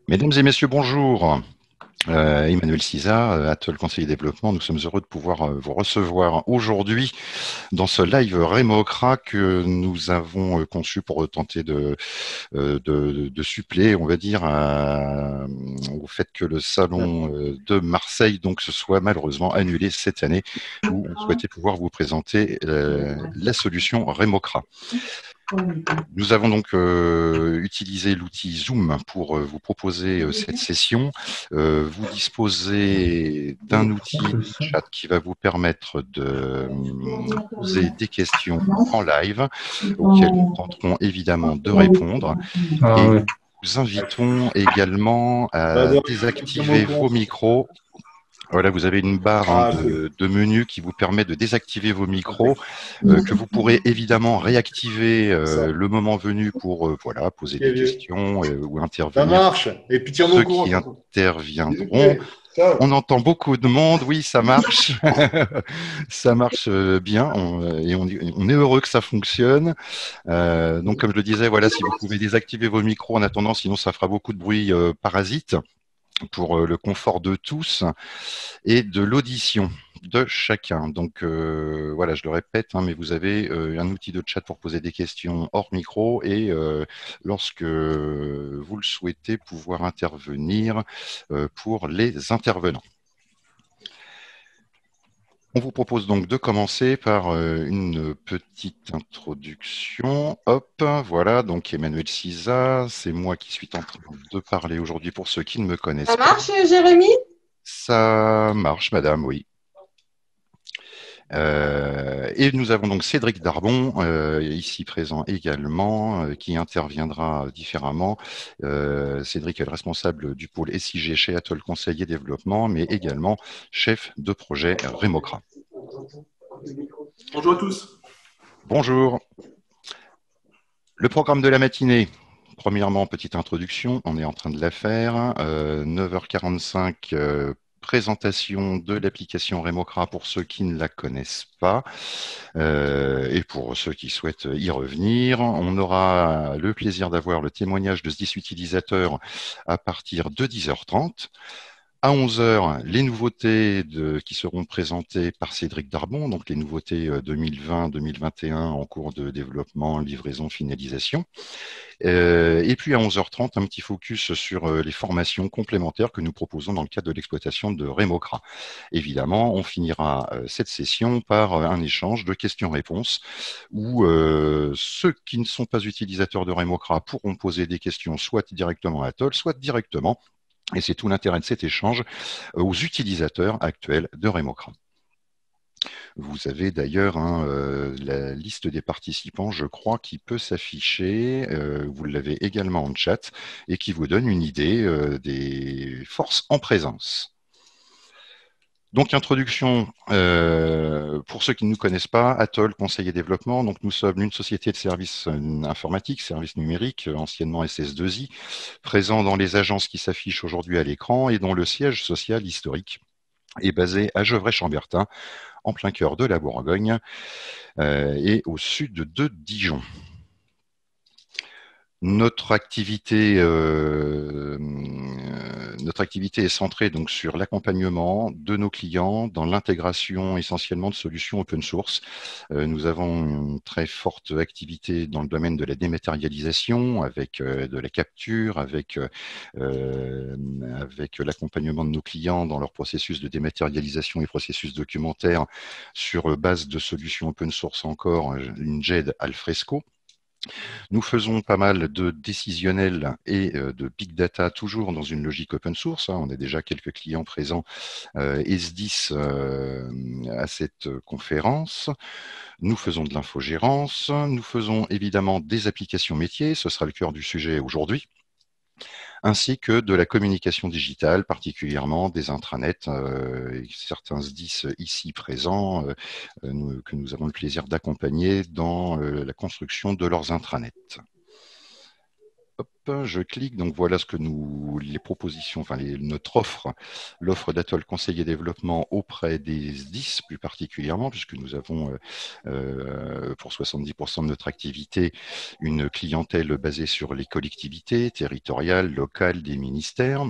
Mesdames et messieurs, bonjour. Emmanuel Siza, Atoll Conseiller Développement, nous sommes heureux de pouvoir vous recevoir aujourd'hui dans ce live Rémocra que nous avons conçu pour tenter de suppléer, on va dire, au fait que le salon de Marseille donc se soit malheureusement annulé cette année, où on souhaitait pouvoir vous présenter la solution Rémocra. Nous avons donc utilisé l'outil Zoom pour vous proposer cette session. Vous disposez d'un outil de chat qui va vous permettre de poser des questions en live, auxquelles nous tenterons évidemment de répondre. Ah Et ouais. nous vous invitons également Bah, à de rien, tiens-moi au désactiver courant vos si tu micros. Voilà, vous avez une barre Ah, cool. de menus qui vous permet de désactiver vos micros, que vous pourrez évidemment réactiver Ça. le moment venu pour voilà, poser Ok, des vieux. questions ou Ça intervenir. marche. Et puis tiens-moi au Ceux courant qui surtout. Bisous, interviendront. Clé. Ciao. On entend beaucoup de monde, oui, ça marche, ça marche bien, et on est heureux que ça fonctionne. Donc, comme je le disais, voilà, si vous pouvez désactiver vos micros en attendant, sinon ça fera beaucoup de bruit parasite pour le confort de tous et de l'audition de chacun. Donc voilà, je le répète, hein, mais vous avez un outil de chat pour poser des questions hors micro et lorsque vous le souhaitez, pouvoir intervenir pour les intervenants. On vous propose donc de commencer par une petite introduction. Hop, voilà, donc Emmanuel Siza, c'est moi qui suis en train de parler aujourd'hui pour ceux qui ne me Ça connaissent pas. marche, Jérémy? Ça marche, madame, oui. Et nous avons donc Cédric Darbon, ici présent également, qui interviendra différemment. Cédric est le responsable du pôle SIG chez Atoll Conseil et Développement, mais également chef de projet Rémocra. Bonjour à tous. Bonjour. Le programme de la matinée. Premièrement, petite introduction, on est en train de la faire. 9h45, présentation de l'application Remocra pour ceux qui ne la connaissent pas et pour ceux qui souhaitent y revenir. On aura le plaisir d'avoir le témoignage de ce 10 utilisateurs à partir de 10h30. À 11 heures, les nouveautés qui seront présentées par Cédric Darbon, donc les nouveautés 2020-2021 en cours de développement, livraison, finalisation. Et puis à 11h30, un petit focus sur les formations complémentaires que nous proposons dans le cadre de l'exploitation de Remocra. Évidemment, on finira cette session par un échange de questions-réponses où ceux qui ne sont pas utilisateurs de Remocra pourront poser des questions soit directement à Atoll, soit directement, et c'est tout l'intérêt de cet échange, aux utilisateurs actuels de Remocra. Vous avez d'ailleurs la liste des participants, je crois, qui peut s'afficher. Vous l'avez également en chat et qui vous donne une idée des forces en présence. Donc, introduction, pour ceux qui ne nous connaissent pas, Atoll, Conseil et Développement. Donc, nous sommes une société de services informatiques, services numériques, anciennement SS2I, présent dans les agences qui s'affichent aujourd'hui à l'écran et dont le siège social historique est basé à Gevrey-Chambertin, en plein cœur de la Bourgogne et au sud de Dijon. Notre activité est centrée donc sur l'accompagnement de nos clients dans l'intégration essentiellement de solutions open source. Nous avons une très forte activité dans le domaine de la dématérialisation, avec de la capture, avec l'accompagnement de nos clients dans leur processus de dématérialisation et processus documentaire sur base de solutions open source encore, une GED Alfresco. Nous faisons pas mal de décisionnel et de big data, toujours dans une logique open source. On a déjà quelques clients présents S10 à cette conférence. Nous faisons de l'infogérance. Nous faisons évidemment des applications métiers. Ce sera le cœur du sujet aujourd'hui, ainsi que de la communication digitale, particulièrement des intranets, certains SDIS ici présents, que nous avons le plaisir d'accompagner dans la construction de leurs intranets. Hop, je clique, donc voilà ce que les propositions, enfin notre offre, l'offre d'Atoll Conseil et Développement auprès des SDIS plus particulièrement, puisque nous avons pour 70% de notre activité une clientèle basée sur les collectivités territoriales, locales, des ministères.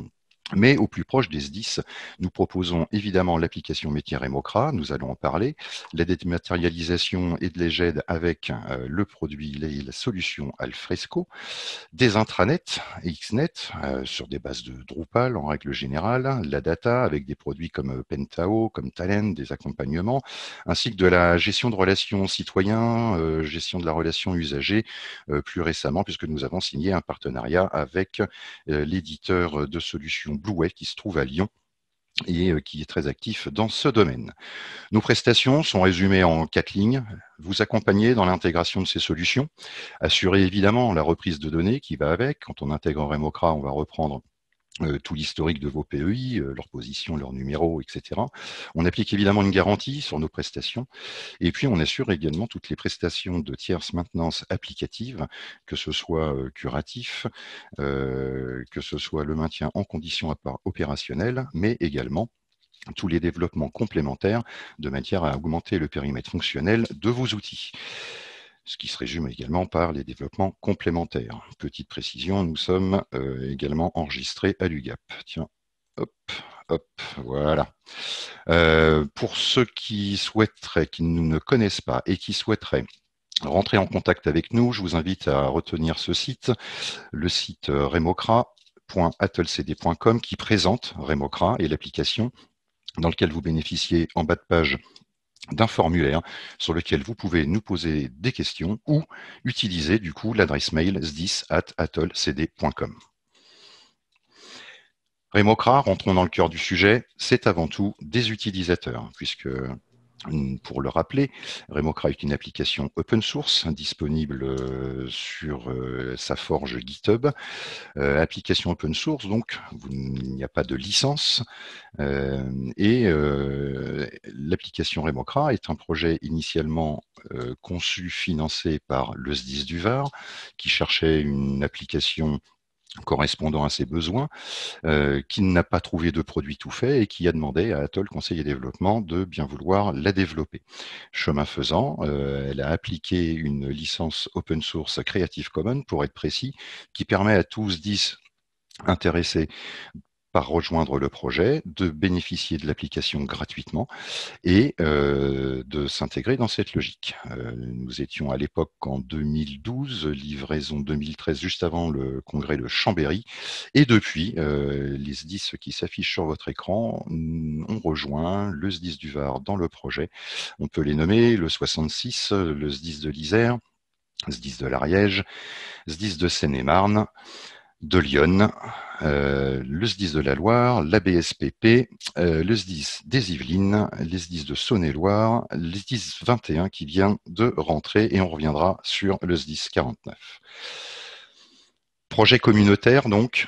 Mais au plus proche des SDIS, nous proposons évidemment l'application métier Remocra, nous allons en parler, la dématérialisation et de l'EGED avec le produit, la solution Alfresco, des intranets XNet sur des bases de Drupal en règle générale, la data avec des produits comme Pentao, comme Talend, des accompagnements, ainsi que de la gestion de relations citoyens, gestion de la relation usagée plus récemment, puisque nous avons signé un partenariat avec l'éditeur de solutions Blueway qui se trouve à Lyon et qui est très actif dans ce domaine. Nos prestations sont résumées en 4 lignes. Vous accompagner dans l'intégration de ces solutions, assurer évidemment la reprise de données qui va avec. Quand on intègre Remocra, on va reprendre tout l'historique de vos PEI, leur position, leur numéro, etc. On applique évidemment une garantie sur nos prestations et puis on assure également toutes les prestations de tierce maintenance applicative, que ce soit curatif, que ce soit le maintien en conditions opérationnelles, mais également tous les développements complémentaires de manière à augmenter le périmètre fonctionnel de vos outils. Ce qui se résume également par les développements complémentaires. Petite précision, nous sommes également enregistrés à l'UGAP. Tiens, hop, hop, voilà. Pour ceux qui souhaiteraient, qui nous ne connaissent pas et qui souhaiteraient rentrer en contact avec nous, je vous invite à retenir ce site, le site remocra.atolcd.com qui présente Remocra et l'application dans lequel vous bénéficiez en bas de page d'un formulaire sur lequel vous pouvez nous poser des questions ou utiliser du coup l'adresse mail sdis@atolcd.com. Remocra, rentrons dans le cœur du sujet, c'est avant tout des utilisateurs, puisque pour le rappeler, Remocra est une application open source disponible sur sa forge GitHub. Application open source, donc il n'y a pas de licence. L'application Remocra est un projet initialement conçu, financé par le SDIS du Var, qui cherchait une application correspondant à ses besoins, qui n'a pas trouvé de produit tout fait et qui a demandé à Atoll Conseil et Développement de bien vouloir la développer. Chemin faisant, elle a appliqué une licence open source Creative Commons, pour être précis, qui permet à tous 10 intéressés par rejoindre le projet, de bénéficier de l'application gratuitement et de s'intégrer dans cette logique. Nous étions à l'époque en 2012, livraison 2013, juste avant le congrès de Chambéry, et depuis, les SDIS qui s'affichent sur votre écran ont rejoint le SDIS du Var dans le projet. On peut les nommer le 66, le SDIS de l'Isère, SDIS de l'Ariège, SDIS de Seine-et-Marne, de Lyon, le SDIS de la Loire, la BSPP, le SDIS des Yvelines, les SDIS de Saône-et-Loire, le SDIS 21 qui vient de rentrer et on reviendra sur le SDIS 49. Projet communautaire donc,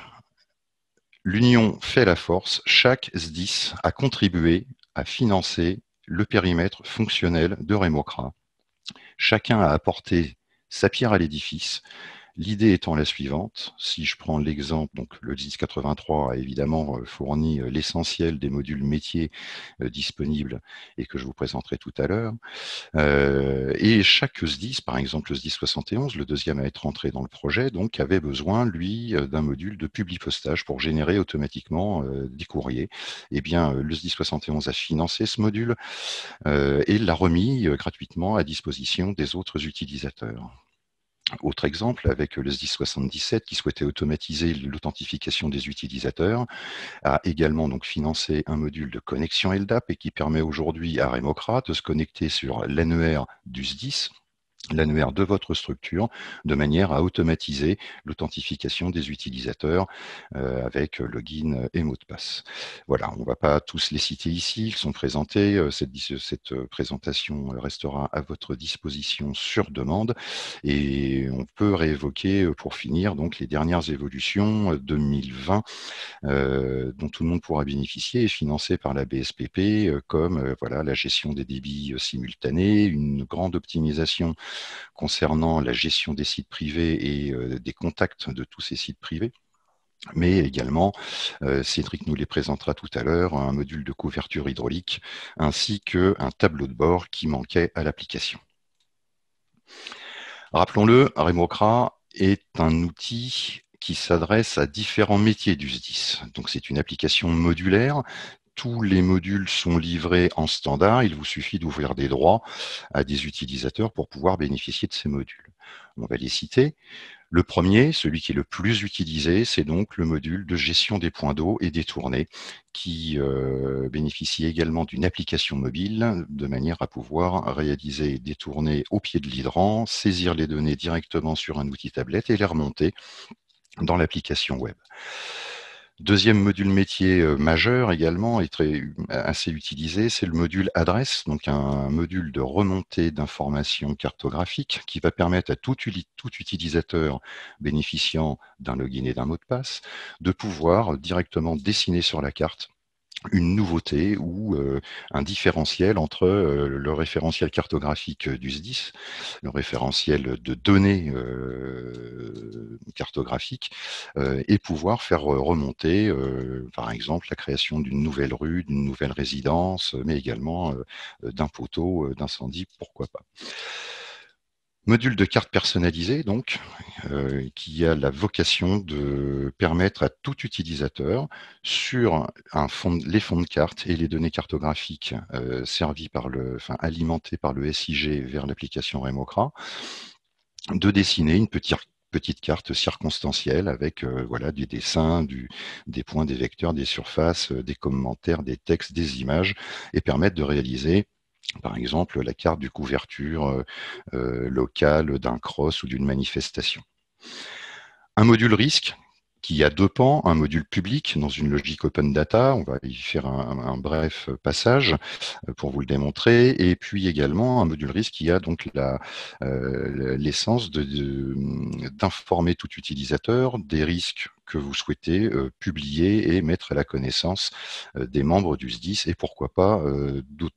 l'union fait la force, chaque SDIS a contribué à financer le périmètre fonctionnel de Remocra. Chacun a apporté sa pierre à l'édifice. L'idée étant la suivante, si je prends l'exemple, donc le 1083 a évidemment fourni l'essentiel des modules métiers disponibles et que je vous présenterai tout à l'heure. Et chaque SDIS, par exemple le SDIS 71, le deuxième à être entré dans le projet, donc avait besoin, lui, d'un module de publipostage pour générer automatiquement des courriers. Eh bien, le SDIS 71 a financé ce module et l'a remis gratuitement à disposition des autres utilisateurs. Autre exemple, avec le SDIS 77 qui souhaitait automatiser l'authentification des utilisateurs, a également donc financé un module de connexion LDAP et qui permet aujourd'hui à Remocra de se connecter sur l'annuaire du SDIS, l'annuaire de votre structure, de manière à automatiser l'authentification des utilisateurs avec login et mot de passe. Voilà, on ne va pas tous les citer ici, ils sont présentés. Cette présentation restera à votre disposition sur demande et on peut réévoquer pour finir donc les dernières évolutions 2020 dont tout le monde pourra bénéficier et financées par la BSPP, comme voilà, la gestion des débits simultanés, une grande optimisation concernant la gestion des sites privés et des contacts de tous ces sites privés. Mais également, Cédric nous les présentera tout à l'heure, un module de couverture hydraulique ainsi qu'un tableau de bord qui manquait à l'application. Rappelons-le, Remocra est un outil qui s'adresse à différents métiers du SDIS. Donc c'est une application modulaire. Tous les modules sont livrés en standard. Il vous suffit d'ouvrir des droits à des utilisateurs pour pouvoir bénéficier de ces modules. On va les citer. Le premier, celui qui est le plus utilisé, c'est donc le module de gestion des points d'eau et des tournées, qui bénéficie également d'une application mobile, de manière à pouvoir réaliser des tournées au pied de l'hydrant, saisir les données directement sur un outil tablette et les remonter dans l'application web. Deuxième module métier majeur également et assez utilisé, c'est le module adresse, donc un module de remontée d'informations cartographiques qui va permettre à tout utilisateur bénéficiant d'un login et d'un mot de passe de pouvoir directement dessiner sur la carte une nouveauté ou un différentiel entre le référentiel cartographique du SDIS, le référentiel de données cartographiques, et pouvoir faire remonter, par exemple, la création d'une nouvelle rue, d'une nouvelle résidence, mais également d'un poteau d'incendie, pourquoi pas. Module de carte personnalisée, donc, qui a la vocation de permettre à tout utilisateur, sur les fonds de carte et les données cartographiques alimentées par le SIG vers l'application Remocra, de dessiner une petite carte circonstancielle avec voilà, des dessins, des points, des vecteurs, des surfaces, des commentaires, des textes, des images, et permettre de réaliser par exemple la carte du couverture locale d'un cross ou d'une manifestation. Un module risque qui a deux pans, un module public dans une logique open data, on va y faire un bref passage pour vous le démontrer, et puis également un module risque qui a donc l'essence d'informer tout utilisateur des risques que vous souhaitez publier et mettre à la connaissance des membres du SDIS et pourquoi pas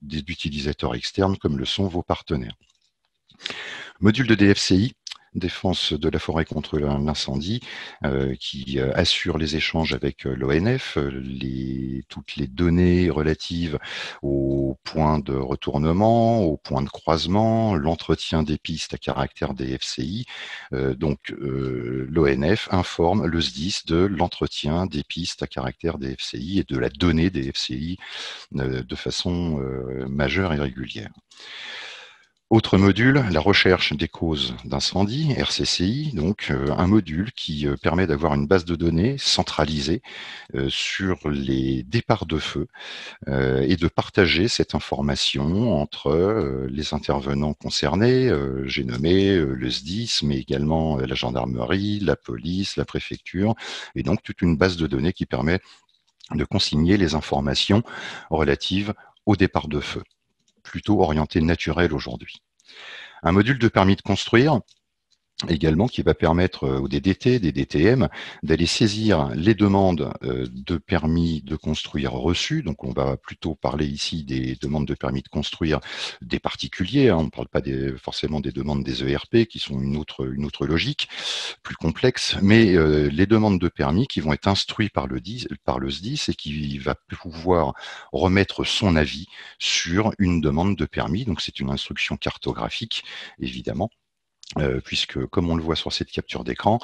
d'utilisateurs externes comme le sont vos partenaires. Module de DFCI, défense de la forêt contre l'incendie, qui assure les échanges avec l'ONF, toutes les données relatives aux points de retournement, aux points de croisement, l'entretien des pistes à caractère DFCI. L'ONF informe le SDIS de l'entretien des pistes à caractère DFCI et de la donnée DFCI de façon majeure et régulière. Autre module, la recherche des causes d'incendie, RCCI, donc un module qui permet d'avoir une base de données centralisée sur les départs de feu et de partager cette information entre les intervenants concernés, j'ai nommé le SDIS, mais également la gendarmerie, la police, la préfecture, et donc toute une base de données qui permet de consigner les informations relatives au départ de feu, plutôt orienté naturel aujourd'hui. Un module de permis de construire, également, qui va permettre aux DDT, des DTM, d'aller saisir les demandes de permis de construire reçues. Donc, on va plutôt parler ici des demandes de permis de construire des particuliers. On ne parle pas forcément des demandes des ERP, qui sont une autre logique, plus complexe, mais les demandes de permis qui vont être instruites par le SDIS et qui va pouvoir remettre son avis sur une demande de permis. Donc, c'est une instruction cartographique, évidemment. Puisque, comme on le voit sur cette capture d'écran,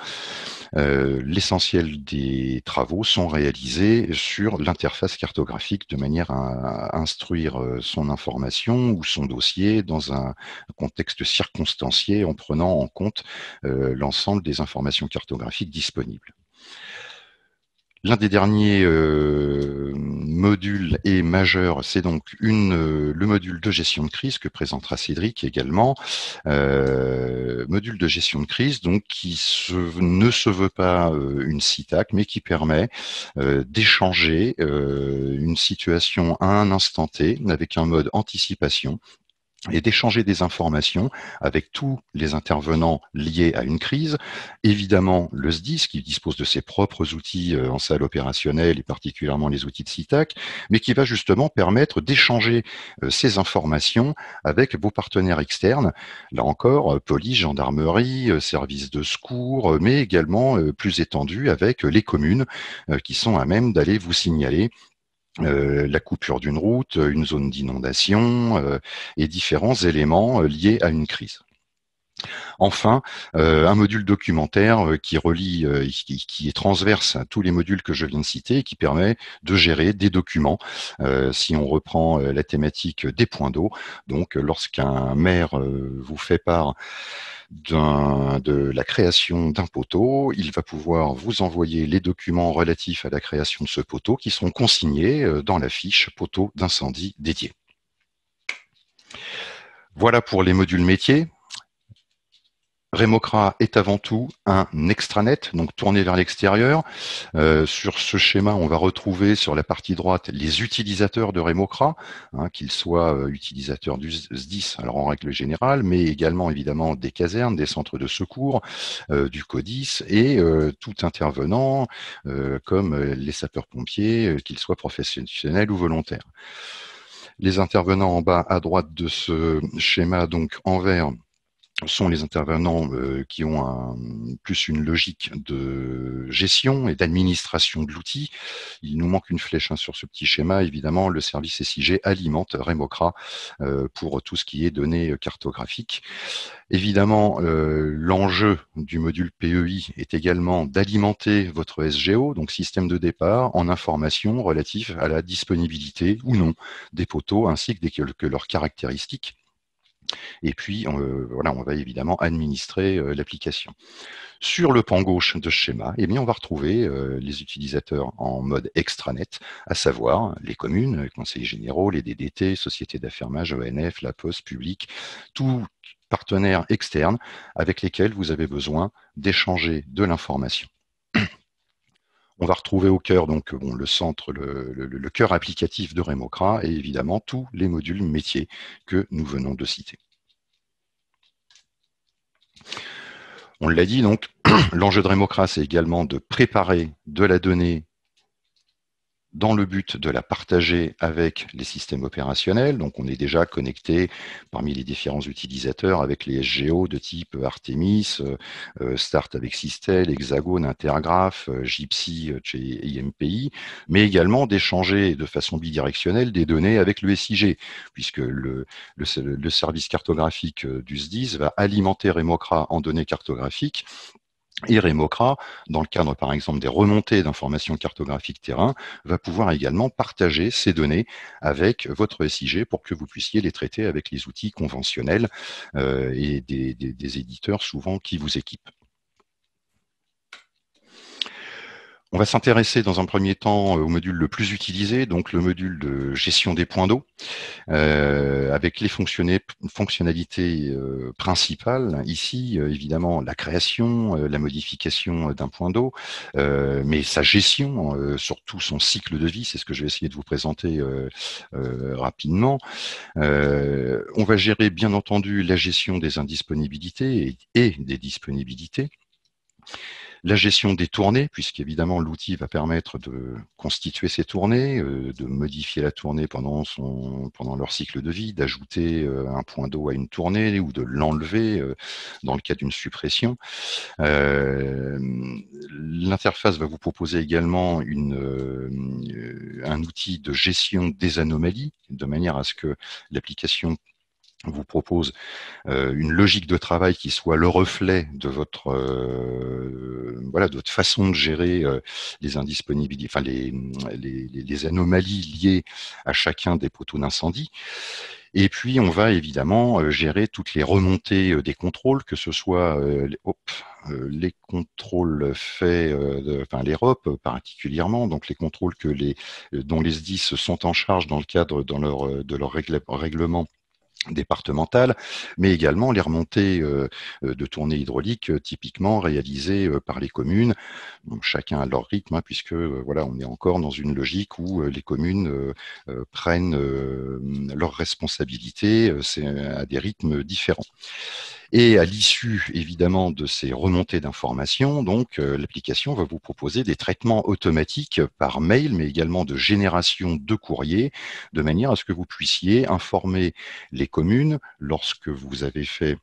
l'essentiel des travaux sont réalisés sur l'interface cartographique de manière à instruire son information ou son dossier dans un contexte circonstancié en prenant en compte l'ensemble des informations cartographiques disponibles. L'un des derniers modules est majeur, c'est donc le module de gestion de crise que présentera Cédric également. Module de gestion de crise donc qui ne se veut pas une SITAC, mais qui permet d'échanger une situation à un instant T avec un mode anticipation et d'échanger des informations avec tous les intervenants liés à une crise. Évidemment, le SDIS, qui dispose de ses propres outils en salle opérationnelle, et particulièrement les outils de SITAC, mais qui va justement permettre d'échanger ces informations avec vos partenaires externes. Là encore, police, gendarmerie, services de secours, mais également plus étendu avec les communes qui sont à même d'aller vous signaler la coupure d'une route, une zone d'inondation et différents éléments liés à une crise. Enfin, un module documentaire qui relie, qui est transverse à tous les modules que je viens de citer et qui permet de gérer des documents. Si on reprend la thématique des points d'eau, donc lorsqu'un maire vous fait part de la création d'un poteau, il va pouvoir vous envoyer les documents relatifs à la création de ce poteau qui seront consignés dans la fiche poteau d'incendie dédiée. Voilà pour les modules métiers. Remocra est avant tout un extranet, donc tourné vers l'extérieur. Sur ce schéma, on va retrouver sur la partie droite les utilisateurs de Remocra, qu'ils soient utilisateurs du SDIS, alors en règle générale, mais également évidemment des casernes, des centres de secours, du CODIS et tout intervenant comme les sapeurs-pompiers, qu'ils soient professionnels ou volontaires. Les intervenants en bas à droite de ce schéma, donc en vert, sont les intervenants qui ont plus une logique de gestion et d'administration de l'outil. Il nous manque une flèche sur ce petit schéma. Évidemment, le service SIG alimente Remocra pour tout ce qui est données cartographiques. Évidemment, l'enjeu du module PEI est également d'alimenter votre SGO, donc système de départ, en informations relatives à la disponibilité ou non des poteaux ainsi que leurs caractéristiques. Et puis, voilà, on va évidemment administrer l'application. Sur le pan gauche de ce schéma, eh bien, on va retrouver les utilisateurs en mode extranet, à savoir les communes, les conseillers généraux, les DDT, sociétés d'affermage, ONF, la Poste, public, tous partenaires externes avec lesquels vous avez besoin d'échanger de l'information. On va retrouver au cœur donc le centre, le cœur applicatif de Remocra et évidemment tous les modules métiers que nous venons de citer. On l'a dit, donc, l'enjeu de Remocra, c'est également de préparer de la donnée dans le but de la partager avec les systèmes opérationnels. Donc, on est déjà connecté parmi les différents utilisateurs avec les SGO de type Artemis, Start avec Sistel, Hexagone, Intergraph, Gypsy chez IMPI, mais également d'échanger de façon bidirectionnelle des données avec le SIG, puisque le service cartographique du SDIS va alimenter Remocra en données cartographiques. Et Remocra, dans le cadre par exemple des remontées d'informations cartographiques terrain, va pouvoir également partager ces données avec votre SIG pour que vous puissiez les traiter avec les outils conventionnels et des éditeurs souvent qui vous équipent. On va s'intéresser dans un premier temps au module le plus utilisé, donc le module de gestion des points d'eau, avec les fonctionnalités principales. Ici, évidemment, la création, la modification d'un point d'eau, mais sa gestion sur tout son cycle de vie, c'est ce que je vais essayer de vous présenter rapidement. On va gérer, bien entendu, la gestion des indisponibilités et des disponibilités. La gestion des tournées, puisqu'évidemment l'outil va permettre de constituer ces tournées, de modifier la tournée pendant leur cycle de vie, d'ajouter un point d'eau à une tournée ou de l'enlever dans le cas d'une suppression. L'interface va vous proposer également un outil de gestion des anomalies, de manière à ce que l'application vous propose une logique de travail qui soit le reflet de votre de votre façon de gérer les indisponibilités, enfin les anomalies liées à chacun des poteaux d'incendie. Et puis on va évidemment gérer toutes les remontées des contrôles, que ce soit les contrôles faits, les ROP particulièrement, donc les contrôles dont les SDIS sont en charge dans le cadre de leur règlement départementales, mais également les remontées de tournées hydrauliques typiquement réalisées par les communes, bon, chacun à leur rythme, hein, puisque voilà, on est encore dans une logique où les communes prennent leurs responsabilités, c'est à des rythmes différents. Et à l'issue, évidemment, de ces remontées d'informations, donc l'application va vous proposer des traitements automatiques par mail, mais également de génération de courrier, de manière à ce que vous puissiez informer les communes lorsque vous avez fait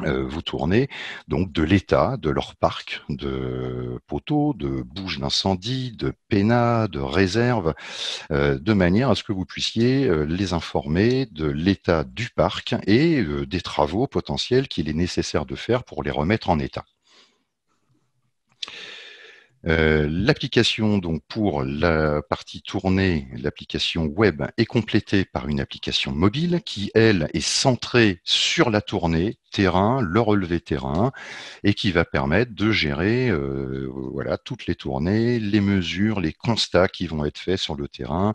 vous tournez donc de l'état de leur parc de poteaux, de bouches d'incendie, de pénas, de réserves, de manière à ce que vous puissiez les informer de l'état du parc et des travaux potentiels qu'il est nécessaire de faire pour les remettre en état. L'application, donc pour la partie tournée, l'application web est complétée par une application mobile qui, elle, est centrée sur la tournée, terrain, le relevé terrain, et qui va permettre de gérer voilà, toutes les tournées, les mesures, les constats qui vont être faits sur le terrain,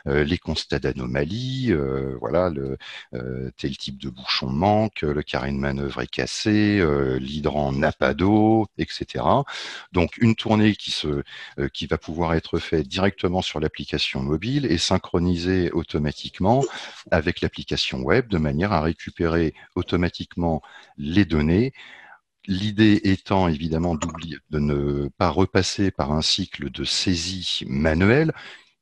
les constats d'anomalies, voilà, tel type de bouchon manque, le carré de manœuvre est cassé, l'hydrant n'a pas d'eau, etc. Donc une tournée qui va pouvoir être faite directement sur l'application mobile et synchronisée automatiquement avec l'application web de manière à récupérer automatiquement les données. L'idée étant évidemment de ne pas repasser par un cycle de saisie manuelle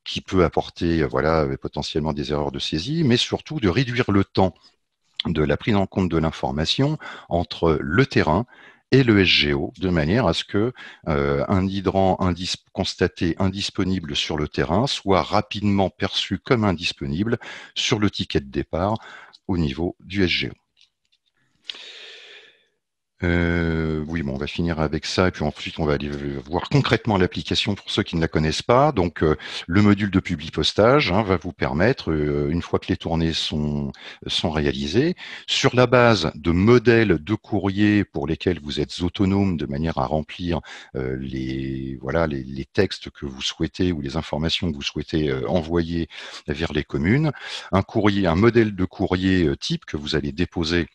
qui peut apporter voilà, potentiellement des erreurs de saisie, mais surtout de réduire le temps de la prise en compte de l'information entre le terrain et le SGO, de manière à ce que un hydrant constaté indisponible sur le terrain soit rapidement perçu comme indisponible sur le ticket de départ au niveau du SGO. Oui, bon, on va finir avec ça et puis ensuite on va aller voir concrètement l'application pour ceux qui ne la connaissent pas. Donc, le module de publipostage va vous permettre, une fois que les tournées sont réalisées, sur la base de modèles de courrier pour lesquels vous êtes autonome de manière à remplir les textes que vous souhaitez ou les informations que vous souhaitez envoyer vers les communes, un modèle de courrier type que vous allez déposer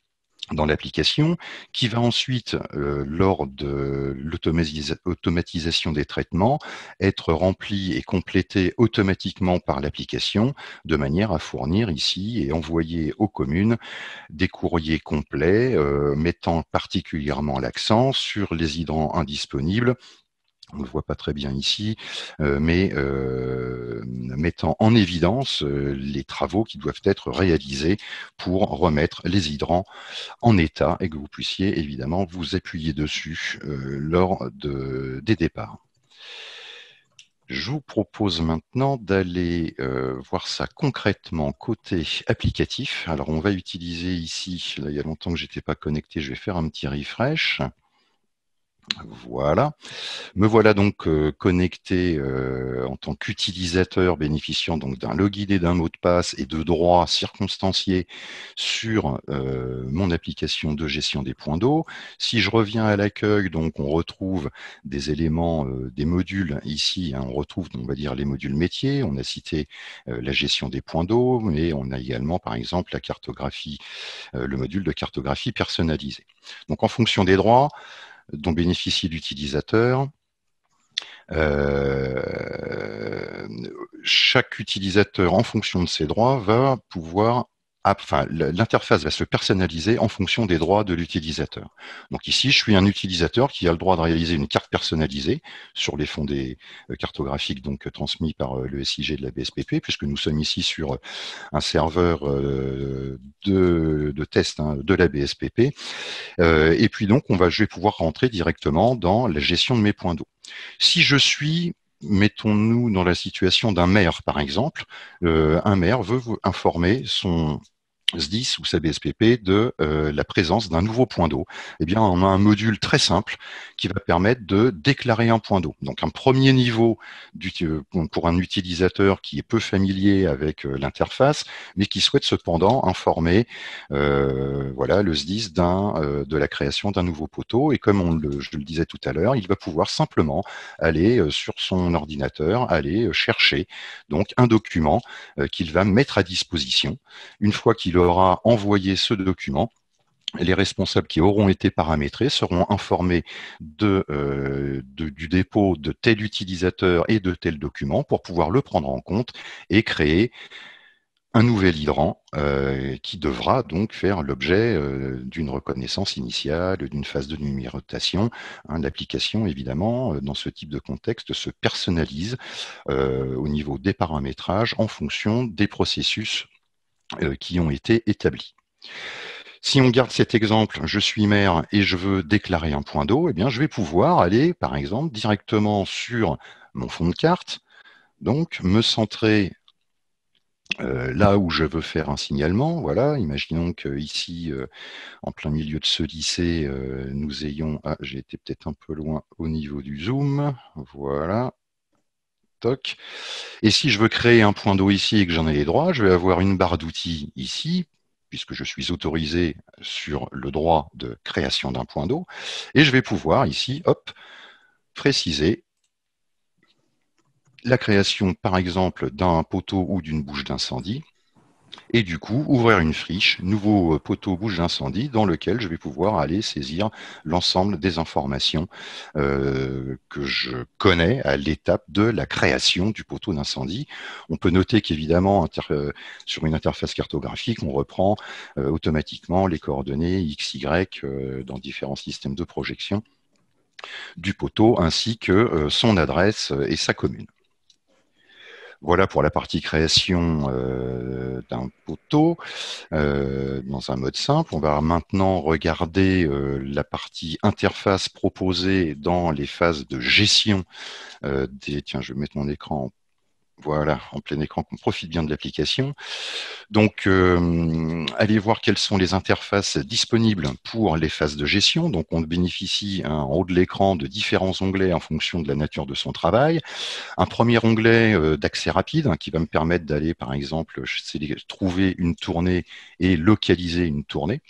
dans l'application, qui va ensuite, lors de l'automatisation des traitements, être rempli et complété automatiquement par l'application, de manière à fournir ici et envoyer aux communes des courriers complets, mettant particulièrement l'accent sur les hydrants indisponibles. On ne le voit pas très bien ici, mais mettant en évidence les travaux qui doivent être réalisés pour remettre les hydrants en état et que vous puissiez évidemment vous appuyer dessus lors des départs. Je vous propose maintenant d'aller voir ça concrètement côté applicatif. Alors on va utiliser ici, là il y a longtemps que je n'étais pas connecté, je vais faire un petit refresh. Voilà. Me voilà donc connecté en tant qu'utilisateur bénéficiant donc d'un login et d'un mot de passe et de droits circonstanciés sur mon application de gestion des points d'eau. Si je reviens à l'accueil, donc on retrouve des éléments, des modules ici. On retrouve, on va dire, les modules métiers. On a cité la gestion des points d'eau, mais on a également, par exemple, la cartographie, le module de cartographie personnalisée. Donc en fonction des droits dont bénéficie l'utilisateur, chaque utilisateur, en fonction de ses droits, va pouvoir, l'interface va se personnaliser en fonction des droits de l'utilisateur. Donc ici, je suis un utilisateur qui a le droit de réaliser une carte personnalisée sur les fonds cartographiques donc transmis par le SIG de la BSPP, puisque nous sommes ici sur un serveur de test de la BSPP. Et puis donc, je vais pouvoir rentrer directement dans la gestion de mes points d'eau. Si je suis, mettons-nous dans la situation d'un maire, par exemple, un maire veut vous informer son SDIS ou sa BSPP de la présence d'un nouveau point d'eau. Eh bien, on a un module très simple qui va permettre de déclarer un point d'eau. Donc, un premier niveau pour un utilisateur qui est peu familier avec l'interface, mais qui souhaite cependant informer le SDIS de la création d'un nouveau poteau. Et comme je le disais tout à l'heure, il va pouvoir simplement aller sur son ordinateur, aller chercher donc un document qu'il va mettre à disposition. Une fois qu'il aura envoyé ce document, les responsables qui auront été paramétrés seront informés du dépôt de tel utilisateur et de tel document pour pouvoir le prendre en compte et créer un nouvel hydrant qui devra donc faire l'objet d'une reconnaissance initiale, d'une phase de numérotation. L'application, évidemment, dans ce type de contexte, se personnalise au niveau des paramétrages en fonction des processus qui ont été établis. Si on garde cet exemple, je suis maire et je veux déclarer un point d'eau, eh bien, je vais pouvoir aller, par exemple, directement sur mon fond de carte, donc me centrer là où je veux faire un signalement. Voilà, imaginons qu'ici, en plein milieu de ce lycée, nous ayons... Ah, j'ai été peut-être un peu loin au niveau du zoom. Voilà. Toc. Et si je veux créer un point d'eau ici et que j'en ai les droits, je vais avoir une barre d'outils ici, puisque je suis autorisé sur le droit de création d'un point d'eau, et je vais pouvoir ici, hop, préciser la création, par exemple, d'un poteau ou d'une bouche d'incendie, et du coup, ouvrir une friche, nouveau poteau bouche d'incendie, dans lequel je vais pouvoir aller saisir l'ensemble des informations que je connais à l'étape de la création du poteau d'incendie. On peut noter qu'évidemment, sur une interface cartographique, on reprend automatiquement les coordonnées X, Y dans différents systèmes de projection du poteau, ainsi que son adresse et sa commune. Voilà pour la partie création d'un poteau dans un mode simple. On va maintenant regarder la partie interface proposée dans les phases de gestion Tiens, je vais mettre mon écran voilà, en plein écran, qu'on profite bien de l'application. Donc, allez voir quelles sont les interfaces disponibles pour les phases de gestion. Donc, on bénéficie en haut de l'écran de différents onglets en fonction de la nature de son travail. Un premier onglet d'accès rapide qui va me permettre d'aller, par exemple, trouver une tournée et localiser une tournée.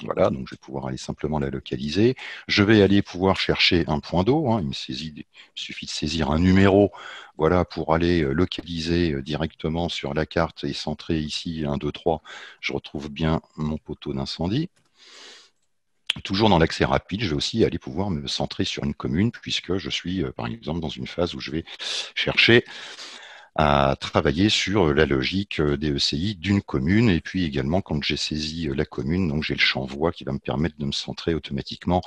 Voilà, donc je vais pouvoir aller simplement la localiser. Je vais aller pouvoir chercher un point d'eau. Il me suffit de saisir un numéro, voilà, pour aller localiser directement sur la carte et centrer ici 1, 2, 3. Je retrouve bien mon poteau d'incendie. Toujours dans l'accès rapide, je vais aussi aller pouvoir me centrer sur une commune puisque je suis, par exemple, dans une phase où je vais chercher à travailler sur la logique des ECI d'une commune. Et puis également, quand j'ai saisi la commune, donc j'ai le champ voix qui va me permettre de me centrer automatiquement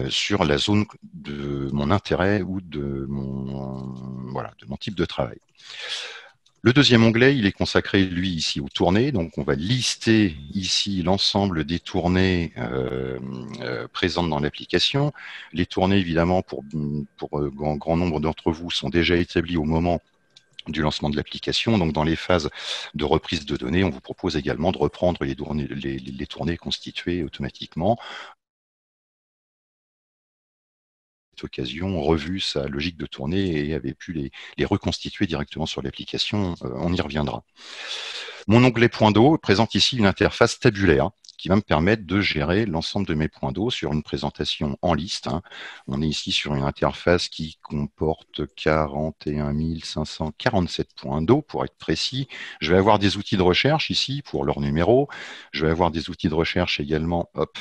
sur la zone de mon intérêt ou de mon type de travail. Le deuxième onglet, il est consacré, lui, ici aux tournées. Donc, on va lister ici l'ensemble des tournées présentes dans l'application. Les tournées, évidemment, pour grand nombre d'entre vous, sont déjà établies au moment du lancement de l'application. Donc, dans les phases de reprise de données, on vous propose également de reprendre les tournées constituées automatiquement. Cette occasion, revu sa logique de tournée et avait pu les reconstituer directement sur l'application. On y reviendra. Mon onglet point d'eau présente ici une interface tabulaire qui va me permettre de gérer l'ensemble de mes points d'eau sur une présentation en liste. On est ici sur une interface qui comporte 41 547 points d'eau, pour être précis. Je vais avoir des outils de recherche ici pour leur numéro. Je vais avoir des outils de recherche également. Hop,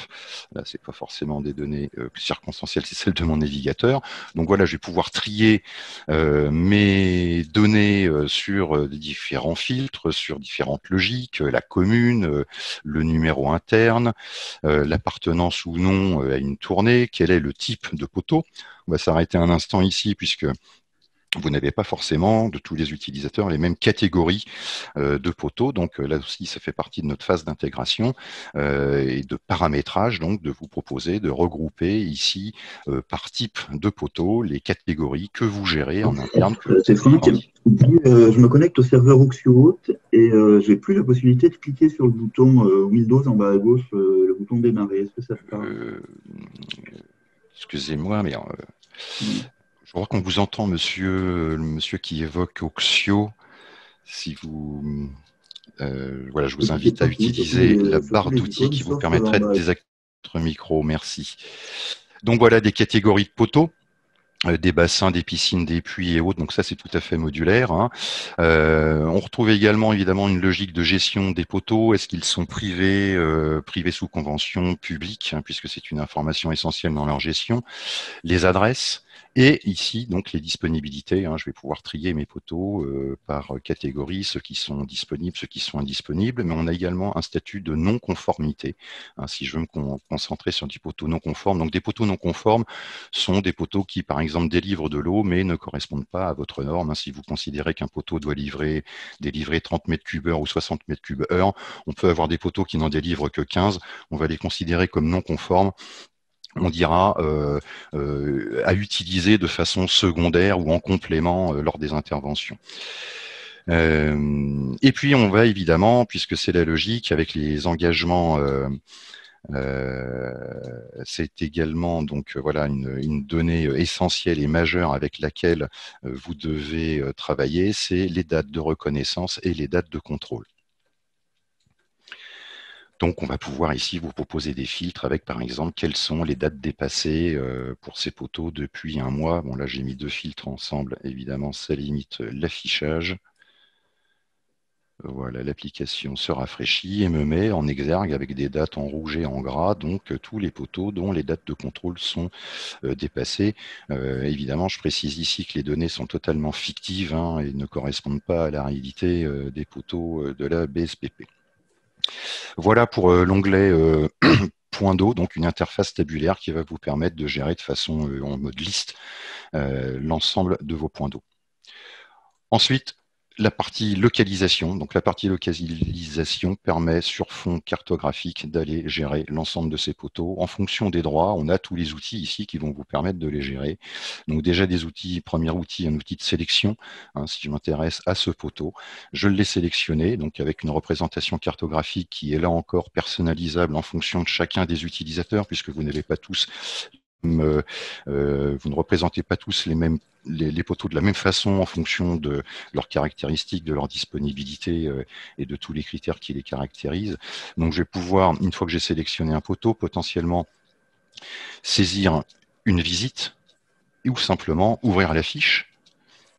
là, c'est pas forcément des données circonstancielles, c'est celles de mon navigateur. Donc voilà, je vais pouvoir trier mes données sur différents filtres, sur différentes logiques, la commune, le numéro interne, l'appartenance ou non à une tournée, quel est le type de poteau. On va s'arrêter un instant ici puisque vous n'avez pas forcément de tous les utilisateurs les mêmes catégories de poteaux. Donc là aussi, ça fait partie de notre phase d'intégration et de paramétrage, donc de vous proposer de regrouper ici par type de poteau les catégories que vous gérez en interne. C'est Franck. Je me connecte au serveur Oxiohaute et j'ai plus la possibilité de cliquer sur le bouton Windows en bas à gauche, le bouton démarrer. Est-ce que ça te parle? Excusez-moi, mais je crois qu'on vous entend, le monsieur qui évoque Oxio. Si vous, voilà, je vous invite à utiliser la barre d'outils qui vous permettrait de désactiver votre micro. Merci. Donc voilà des catégories de poteaux. des bassins, des piscines, des puits et autres. Donc ça, c'est tout à fait modulaire, hein. On retrouve également évidemment une logique de gestion des poteaux. Est-ce qu'ils sont privés sous convention, publique, hein, puisque c'est une information essentielle dans leur gestion. Les adresses. Et ici, donc, les disponibilités, hein, je vais pouvoir trier mes poteaux par catégorie, ceux qui sont disponibles, ceux qui sont indisponibles, mais on a également un statut de non-conformité, hein, si je veux me concentrer sur des poteaux non conformes. Donc, des poteaux non conformes sont des poteaux qui, par exemple, délivrent de l'eau, mais ne correspondent pas à votre norme, hein. Si vous considérez qu'un poteau doit délivrer 30 mètres cubes heure ou 60 mètres cubes heure, on peut avoir des poteaux qui n'en délivrent que 15, on va les considérer comme non conformes. On dira à utiliser de façon secondaire ou en complément lors des interventions. Et puis on va évidemment, puisque c'est la logique, avec les engagements, c'est également donc voilà une donnée essentielle et majeure avec laquelle vous devez travailler, c'est les dates de reconnaissance et les dates de contrôle. Donc, on va pouvoir ici vous proposer des filtres avec, par exemple, quelles sont les dates dépassées pour ces poteaux depuis un mois. Bon, là, j'ai mis 2 filtres ensemble. Évidemment, ça limite l'affichage. Voilà, l'application se rafraîchit et me met en exergue avec des dates en rouge et en gras, donc tous les poteaux dont les dates de contrôle sont dépassées. Évidemment, je précise ici que les données sont totalement fictives, hein, et ne correspondent pas à la réalité des poteaux de la BSPP. Voilà pour l'onglet point d'eau, donc une interface tabulaire qui va vous permettre de gérer de façon en mode liste l'ensemble de vos points d'eau. Ensuite, la partie localisation. Donc la partie localisation permet sur fond cartographique d'aller gérer l'ensemble de ces poteaux. En fonction des droits, on a tous les outils ici qui vont vous permettre de les gérer. Donc déjà des outils, premier outil, un outil de sélection. Hein, si je m'intéresse à ce poteau, je l'ai sélectionné, donc avec une représentation cartographique qui est là encore personnalisable en fonction de chacun des utilisateurs, puisque vous n'avez pas tous vous ne représentez pas tous les poteaux de la même façon en fonction de leurs caractéristiques, de leur disponibilité et de tous les critères qui les caractérisent. Donc je vais pouvoir, une fois que j'ai sélectionné un poteau, potentiellement saisir une visite ou simplement ouvrir la fiche,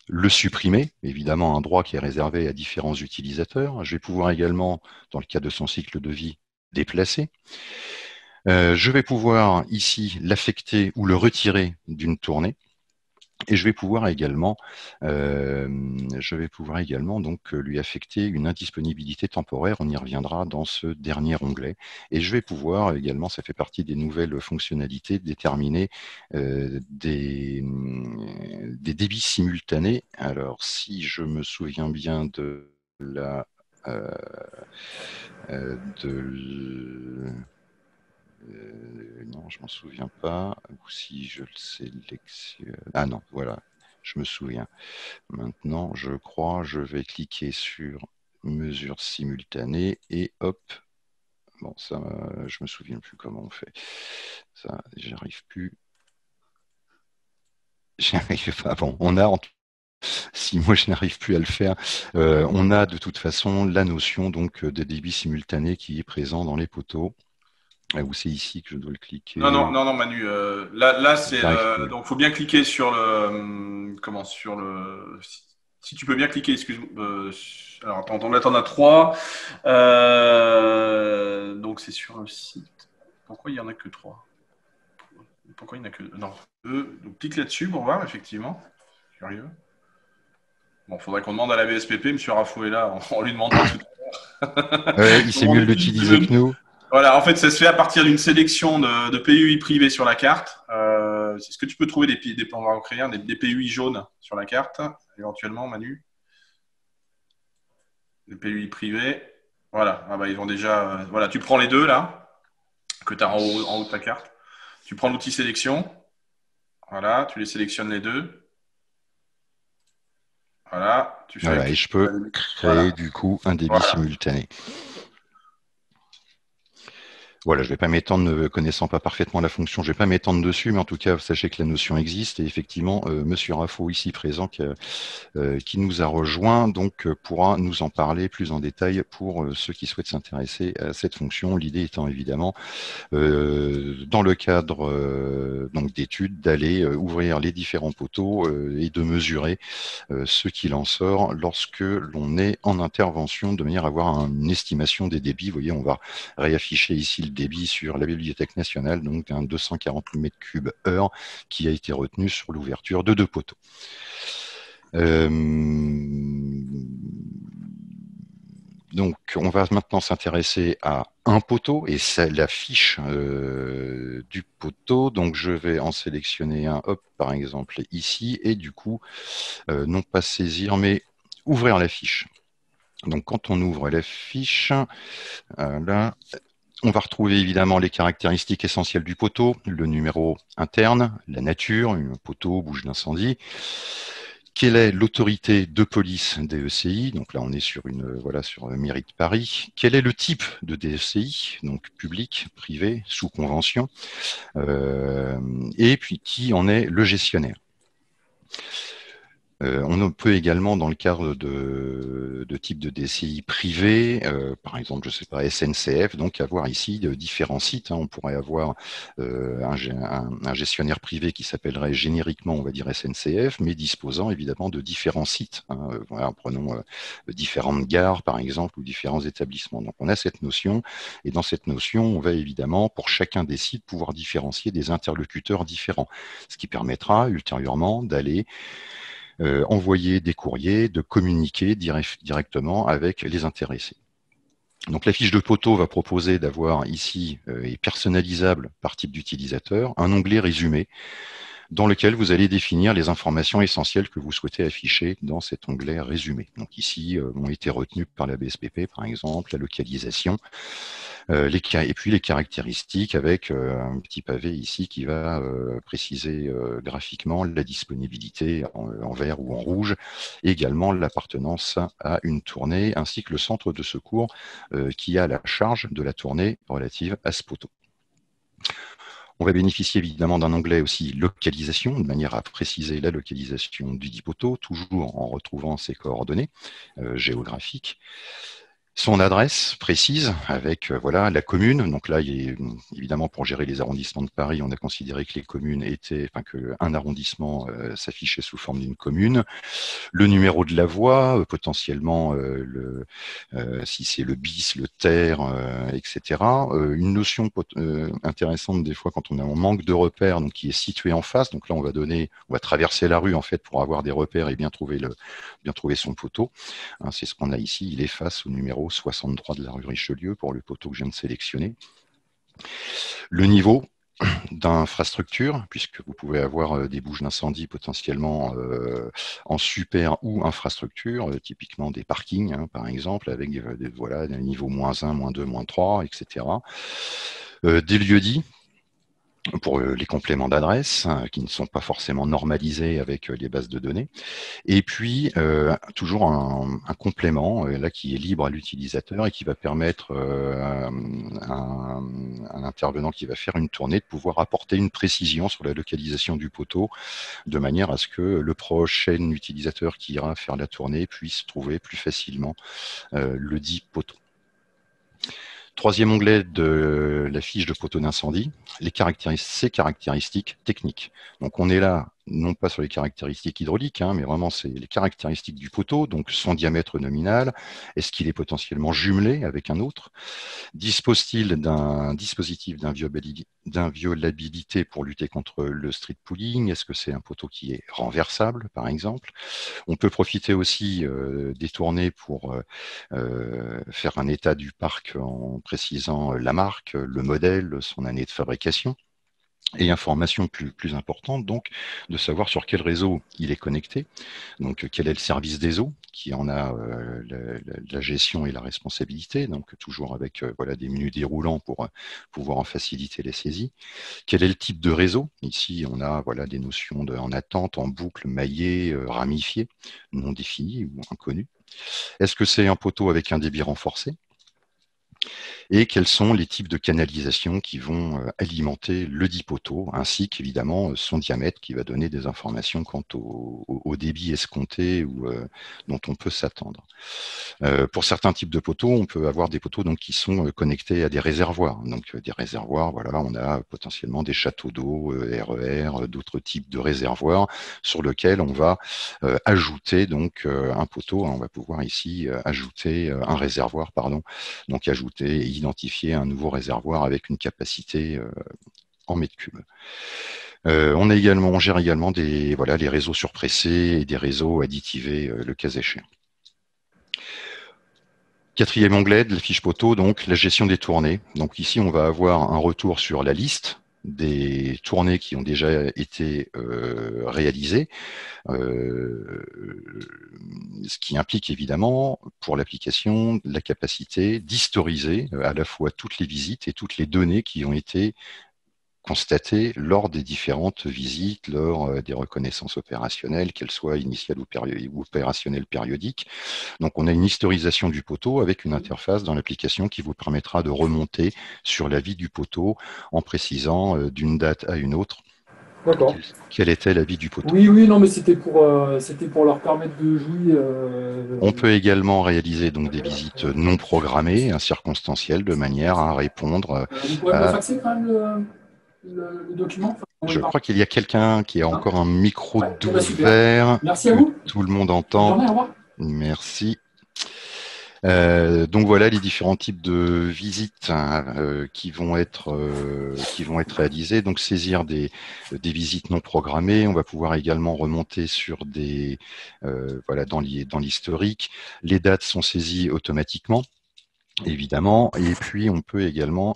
le supprimer, évidemment un droit qui est réservé à différents utilisateurs. Je vais pouvoir également, dans le cas de son cycle de vie, déplacer. Je vais pouvoir ici l'affecter ou le retirer d'une tournée. Et je vais pouvoir également donc lui affecter une indisponibilité temporaire. On y reviendra dans ce dernier onglet. Et je vais pouvoir également, ça fait partie des nouvelles fonctionnalités, déterminer des débits simultanés. Alors, si je me souviens bien de la non, je m'en souviens pas. Ou si je le sélectionne. Ah non, voilà, je me souviens. Maintenant, je crois, je vais cliquer sur mesure simultanée et hop. Bon, ça, je me souviens plus comment on fait. Ça, j'arrive plus. J'arrive pas. Bon, on a si moi je n'arrive plus à le faire, on a de toute façon la notion donc de débit simultané qui est présent dans les poteaux. Ou c'est ici que je dois le cliquer. Non, Manu. Là c'est donc faut bien cliquer sur le sur le. Si tu peux bien cliquer, excuse-moi. Alors attends, là t'en as 3. Donc c'est sur un site. Pourquoi il y en a que 3? Pourquoi il n'y en a que non donc clique là-dessus pour voir effectivement. Curieux. Bon, faudrait qu'on demande à la BSPP, M. Rafou est là, on lui demandera tout à l'heure. Ouais, il sait mieux l'utiliser que nous. Voilà, en fait, ça se fait à partir d'une sélection de PUI privés sur la carte. Est-ce que tu peux trouver on va en créer des PUI jaunes sur la carte, éventuellement, Manu? Des PUI privés. Voilà, ah bah, ils ont déjà. Voilà, tu prends les deux là, que tu as en haut de ta carte. Tu prends l'outil sélection. Voilà, tu les sélectionnes les deux. Voilà, tu fais. Voilà, et je peux créer du coup un débit simultané. Voilà, je ne vais pas m'étendre, ne connaissant pas parfaitement la fonction, je ne vais pas m'étendre dessus, mais en tout cas, sachez que la notion existe et effectivement, Monsieur Raffo, ici présent, qui nous a rejoint, donc pourra nous en parler plus en détail pour ceux qui souhaitent s'intéresser à cette fonction. L'idée étant évidemment, dans le cadre donc d'études, d'aller ouvrir les différents poteaux et de mesurer ce qu'il en sort lorsque l'on est en intervention, de manière à avoir une estimation des débits. Vous voyez, on va réafficher ici le débit sur la Bibliothèque nationale, donc un 240 m3/heure qui a été retenu sur l'ouverture de 2 poteaux. Donc, on va maintenant s'intéresser à un poteau et c'est la fiche du poteau. Donc, je vais en sélectionner un, hop, par exemple ici, et du coup, non pas saisir, mais ouvrir la fiche. Donc, quand on ouvre la fiche, là, on va retrouver évidemment les caractéristiques essentielles du poteau, le numéro interne, la nature, un poteau, bouche d'incendie. Quelle est l'autorité de police DECI? Donc là, on est sur sur mairie de Paris. Quel est le type de DECI? Donc public, privé, sous convention. Et puis qui en est le gestionnaire? On peut également, dans le cadre de type de DCI privé, par exemple, je sais pas, SNCF, donc avoir ici de différents sites. On pourrait avoir un gestionnaire privé qui s'appellerait génériquement, on va dire SNCF, mais disposant évidemment de différents sites. Voilà, prenons différentes gares, par exemple, ou différents établissements. Donc on a cette notion, et dans cette notion, on va évidemment, pour chacun des sites, pouvoir différencier des interlocuteurs différents, ce qui permettra ultérieurement d'aller envoyer des courriers, de communiquer directement avec les intéressés. Donc la fiche de poteau va proposer d'avoir ici, et personnalisable par type d'utilisateur, un onglet résumé dans lequel vous allez définir les informations essentielles que vous souhaitez afficher dans cet onglet résumé. Donc ici ont été retenues par la BSPP, par exemple, la localisation, et puis les caractéristiques avec un petit pavé ici qui va préciser graphiquement la disponibilité en vert ou en rouge, et également l'appartenance à une tournée, ainsi que le centre de secours qui a la charge de la tournée relative à ce poteau. On va bénéficier évidemment d'un onglet aussi localisation, de manière à préciser la localisation du dit poteau, toujours en retrouvant ses coordonnées géographiques. Son adresse précise avec voilà la commune. Donc là, évidemment, pour gérer les arrondissements de Paris, on a considéré que les communes étaient, enfin qu'un arrondissement s'affichait sous forme d'une commune. Le numéro de la voie, potentiellement si c'est le bis, le terre, etc. Une notion intéressante des fois quand on manque de repères, donc qui est situé en face. Donc là, on va traverser la rue en fait pour avoir des repères et bien trouver son poteau. C'est ce qu'on a ici. Il est face au numéro 63 de la rue Richelieu pour le poteau que je viens de sélectionner. Le niveau d'infrastructure, puisque vous pouvez avoir des bouches d'incendie potentiellement en super ou infrastructure, typiquement des parkings, par exemple, avec des niveaux -1, -2, -3, etc. Des lieux-dits pour les compléments d'adresse qui ne sont pas forcément normalisés avec les bases de données. Et puis, toujours un complément là qui est libre à l'utilisateur et qui va permettre à un intervenant qui va faire une tournée de pouvoir apporter une précision sur la localisation du poteau, de manière à ce que le prochain utilisateur qui ira faire la tournée puisse trouver plus facilement le dit poteau. Troisième onglet de la fiche de poteau d'incendie, ses caractéristiques techniques. Donc on est là, non pas sur les caractéristiques hydrauliques, mais vraiment c'est les caractéristiques du poteau, donc son diamètre nominal, est-ce qu'il est potentiellement jumelé avec un autre, dispose-t-il d'un dispositif d'inviolabilité pour lutter contre le street pooling, est-ce que c'est un poteau qui est renversable par exemple. On peut profiter aussi des tournées pour faire un état du parc en précisant la marque, le modèle, son année de fabrication. Et information plus importante, donc, de savoir sur quel réseau il est connecté, donc quel est le service des eaux, qui en a la gestion et la responsabilité, donc toujours avec des menus déroulants pour pouvoir en faciliter les saisies. Quel est le type de réseau? Ici, on a des notions en attente, en boucle, maillé, ramifié, non définies ou inconnues. Est-ce que c'est un poteau avec un débit renforcé? et quels sont les types de canalisations qui vont alimenter le dit poteau, ainsi qu'évidemment son diamètre qui va donner des informations quant au débit escompté ou dont on peut s'attendre. Pour certains types de poteaux, on peut avoir des poteaux donc, qui sont connectés à des réservoirs. Donc des réservoirs, voilà, on a potentiellement des châteaux d'eau, RER, d'autres types de réservoirs sur lesquels on va ajouter donc un poteau. On va pouvoir ici ajouter un réservoir, pardon, donc ajouter et identifier un nouveau réservoir avec une capacité en mètres cubes. On gère également les réseaux surpressés et des réseaux additivés, le cas échéant. Quatrième onglet de la fiche poteau, donc la gestion des tournées. Donc ici, on va avoir un retour sur la liste des tournées qui ont déjà été réalisées, ce qui implique évidemment pour l'application la capacité d'historiser à la fois toutes les visites et toutes les données qui ont été constatées lors des différentes visites, lors des reconnaissances opérationnelles, qu'elles soient initiales ou opérationnelles périodiques. Donc, on a une historisation du poteau avec une interface dans l'application qui vous permettra de remonter sur la vie du poteau en précisant d'une date à une autre quelle était la vie du poteau. Oui, non, mais c'était pour leur permettre de jouer. On peut également réaliser donc des visites non programmées, circonstancielles, de manière à répondre. Vous pouvez me faxer quand même le document? Je crois qu'il y a quelqu'un qui a encore un micro d'ouvert. Merci à vous. Tout le monde entend. Au revoir. Merci. Donc voilà les différents types de visites qui vont être réalisées. Donc saisir des visites non programmées. On va pouvoir également remonter sur dans l'historique. Les dates sont saisies automatiquement, évidemment, et puis on peut également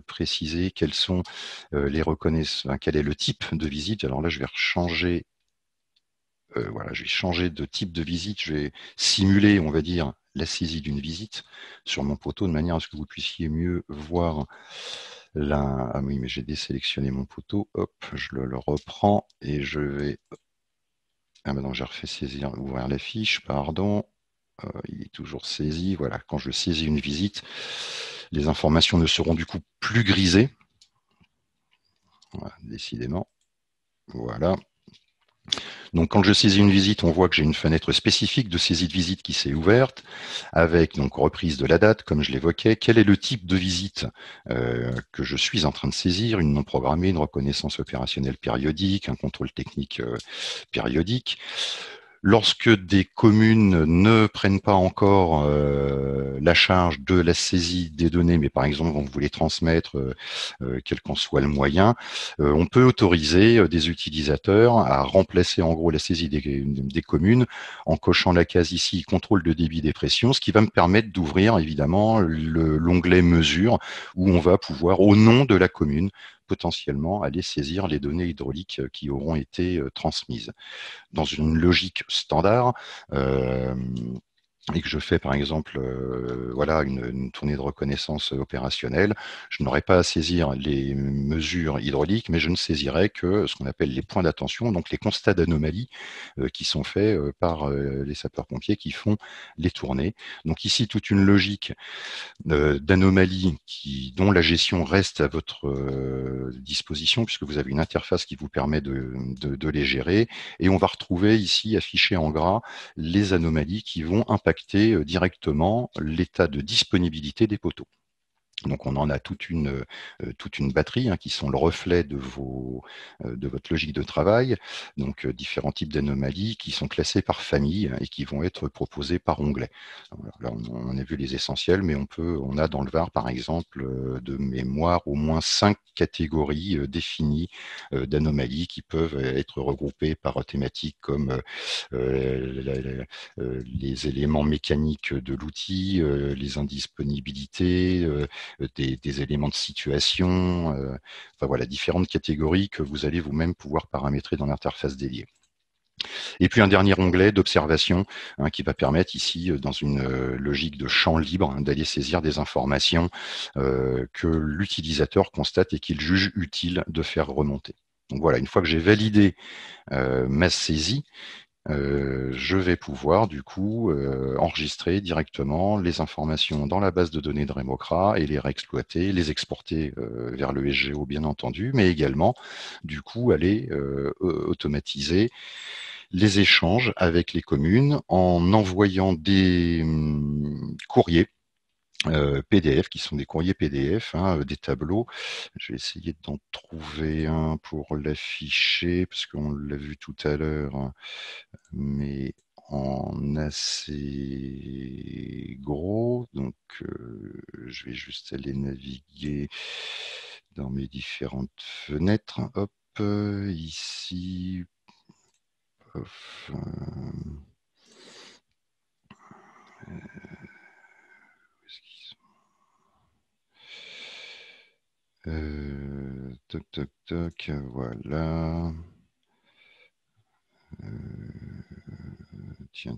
préciser quels sont les reconnaissances, quel est le type de visite. Alors là, je vais changer. Je vais changer de type de visite. Je vais simuler, on va dire, la saisie d'une visite sur mon poteau de manière à ce que vous puissiez mieux voir la. Ah oui, mais j'ai désélectionné mon poteau. Hop, je le reprends et je vais. Ah ben non, j'ai refait saisir, ouvrir la fiche, pardon. Il est toujours saisi. Voilà, quand je saisis une visite, les informations ne seront du coup plus grisées. Voilà, décidément. Voilà. Donc, quand je saisis une visite, on voit que j'ai une fenêtre spécifique de saisie de visite qui s'est ouverte, avec donc reprise de la date, comme je l'évoquais. Quel est le type de visite que je suis en train de saisir? Une non programmée, une reconnaissance opérationnelle périodique, un contrôle technique périodique. Lorsque des communes ne prennent pas encore la charge de la saisie des données, mais par exemple on voulait transmettre quel qu'en soit le moyen, on peut autoriser des utilisateurs à remplacer en gros la saisie des communes en cochant la case ici contrôle de débit des pressions, ce qui va me permettre d'ouvrir évidemment l'onglet mesure où on va pouvoir au nom de la commune potentiellement aller saisir les données hydrauliques qui auront été transmises. Dans une logique standard, et que je fais par exemple une tournée de reconnaissance opérationnelle, je n'aurai pas à saisir les mesures hydrauliques, mais je ne saisirai que ce qu'on appelle les points d'attention, donc les constats d'anomalie qui sont faits par les sapeurs-pompiers qui font les tournées. Donc ici, toute une logique d'anomalies dont la gestion reste à votre disposition, puisque vous avez une interface qui vous permet de les gérer, et on va retrouver ici affiché en gras les anomalies qui vont impacter directement l'état de disponibilité des poteaux. Donc on en a toute une batterie qui sont le reflet de votre logique de travail. Donc différents types d'anomalies qui sont classées par famille et qui vont être proposées par onglet. Là on a vu les essentiels, mais on a dans le VAR par exemple de mémoire au moins 5 catégories définies d'anomalies qui peuvent être regroupées par thématiques comme les éléments mécaniques de l'outil, les indisponibilités, des éléments de situation, différentes catégories que vous allez vous-même pouvoir paramétrer dans l'interface dédiée. Et puis un dernier onglet d'observation qui va permettre ici, dans une logique de champ libre, d'aller saisir des informations que l'utilisateur constate et qu'il juge utile de faire remonter. Donc voilà, une fois que j'ai validé ma saisie, je vais pouvoir du coup enregistrer directement les informations dans la base de données de Remocra et les réexploiter, les exporter vers le SGO bien entendu, mais également du coup aller automatiser les échanges avec les communes en envoyant des courriers PDF, qui sont des courriers PDF, des tableaux. Je vais essayer d'en trouver un pour l'afficher, parce qu'on l'a vu tout à l'heure, mais en assez gros. Donc, je vais juste aller naviguer dans mes différentes fenêtres. Hop, ici. Off, où est-ce qu'ils sont? Toc, toc, toc, voilà. Tiens.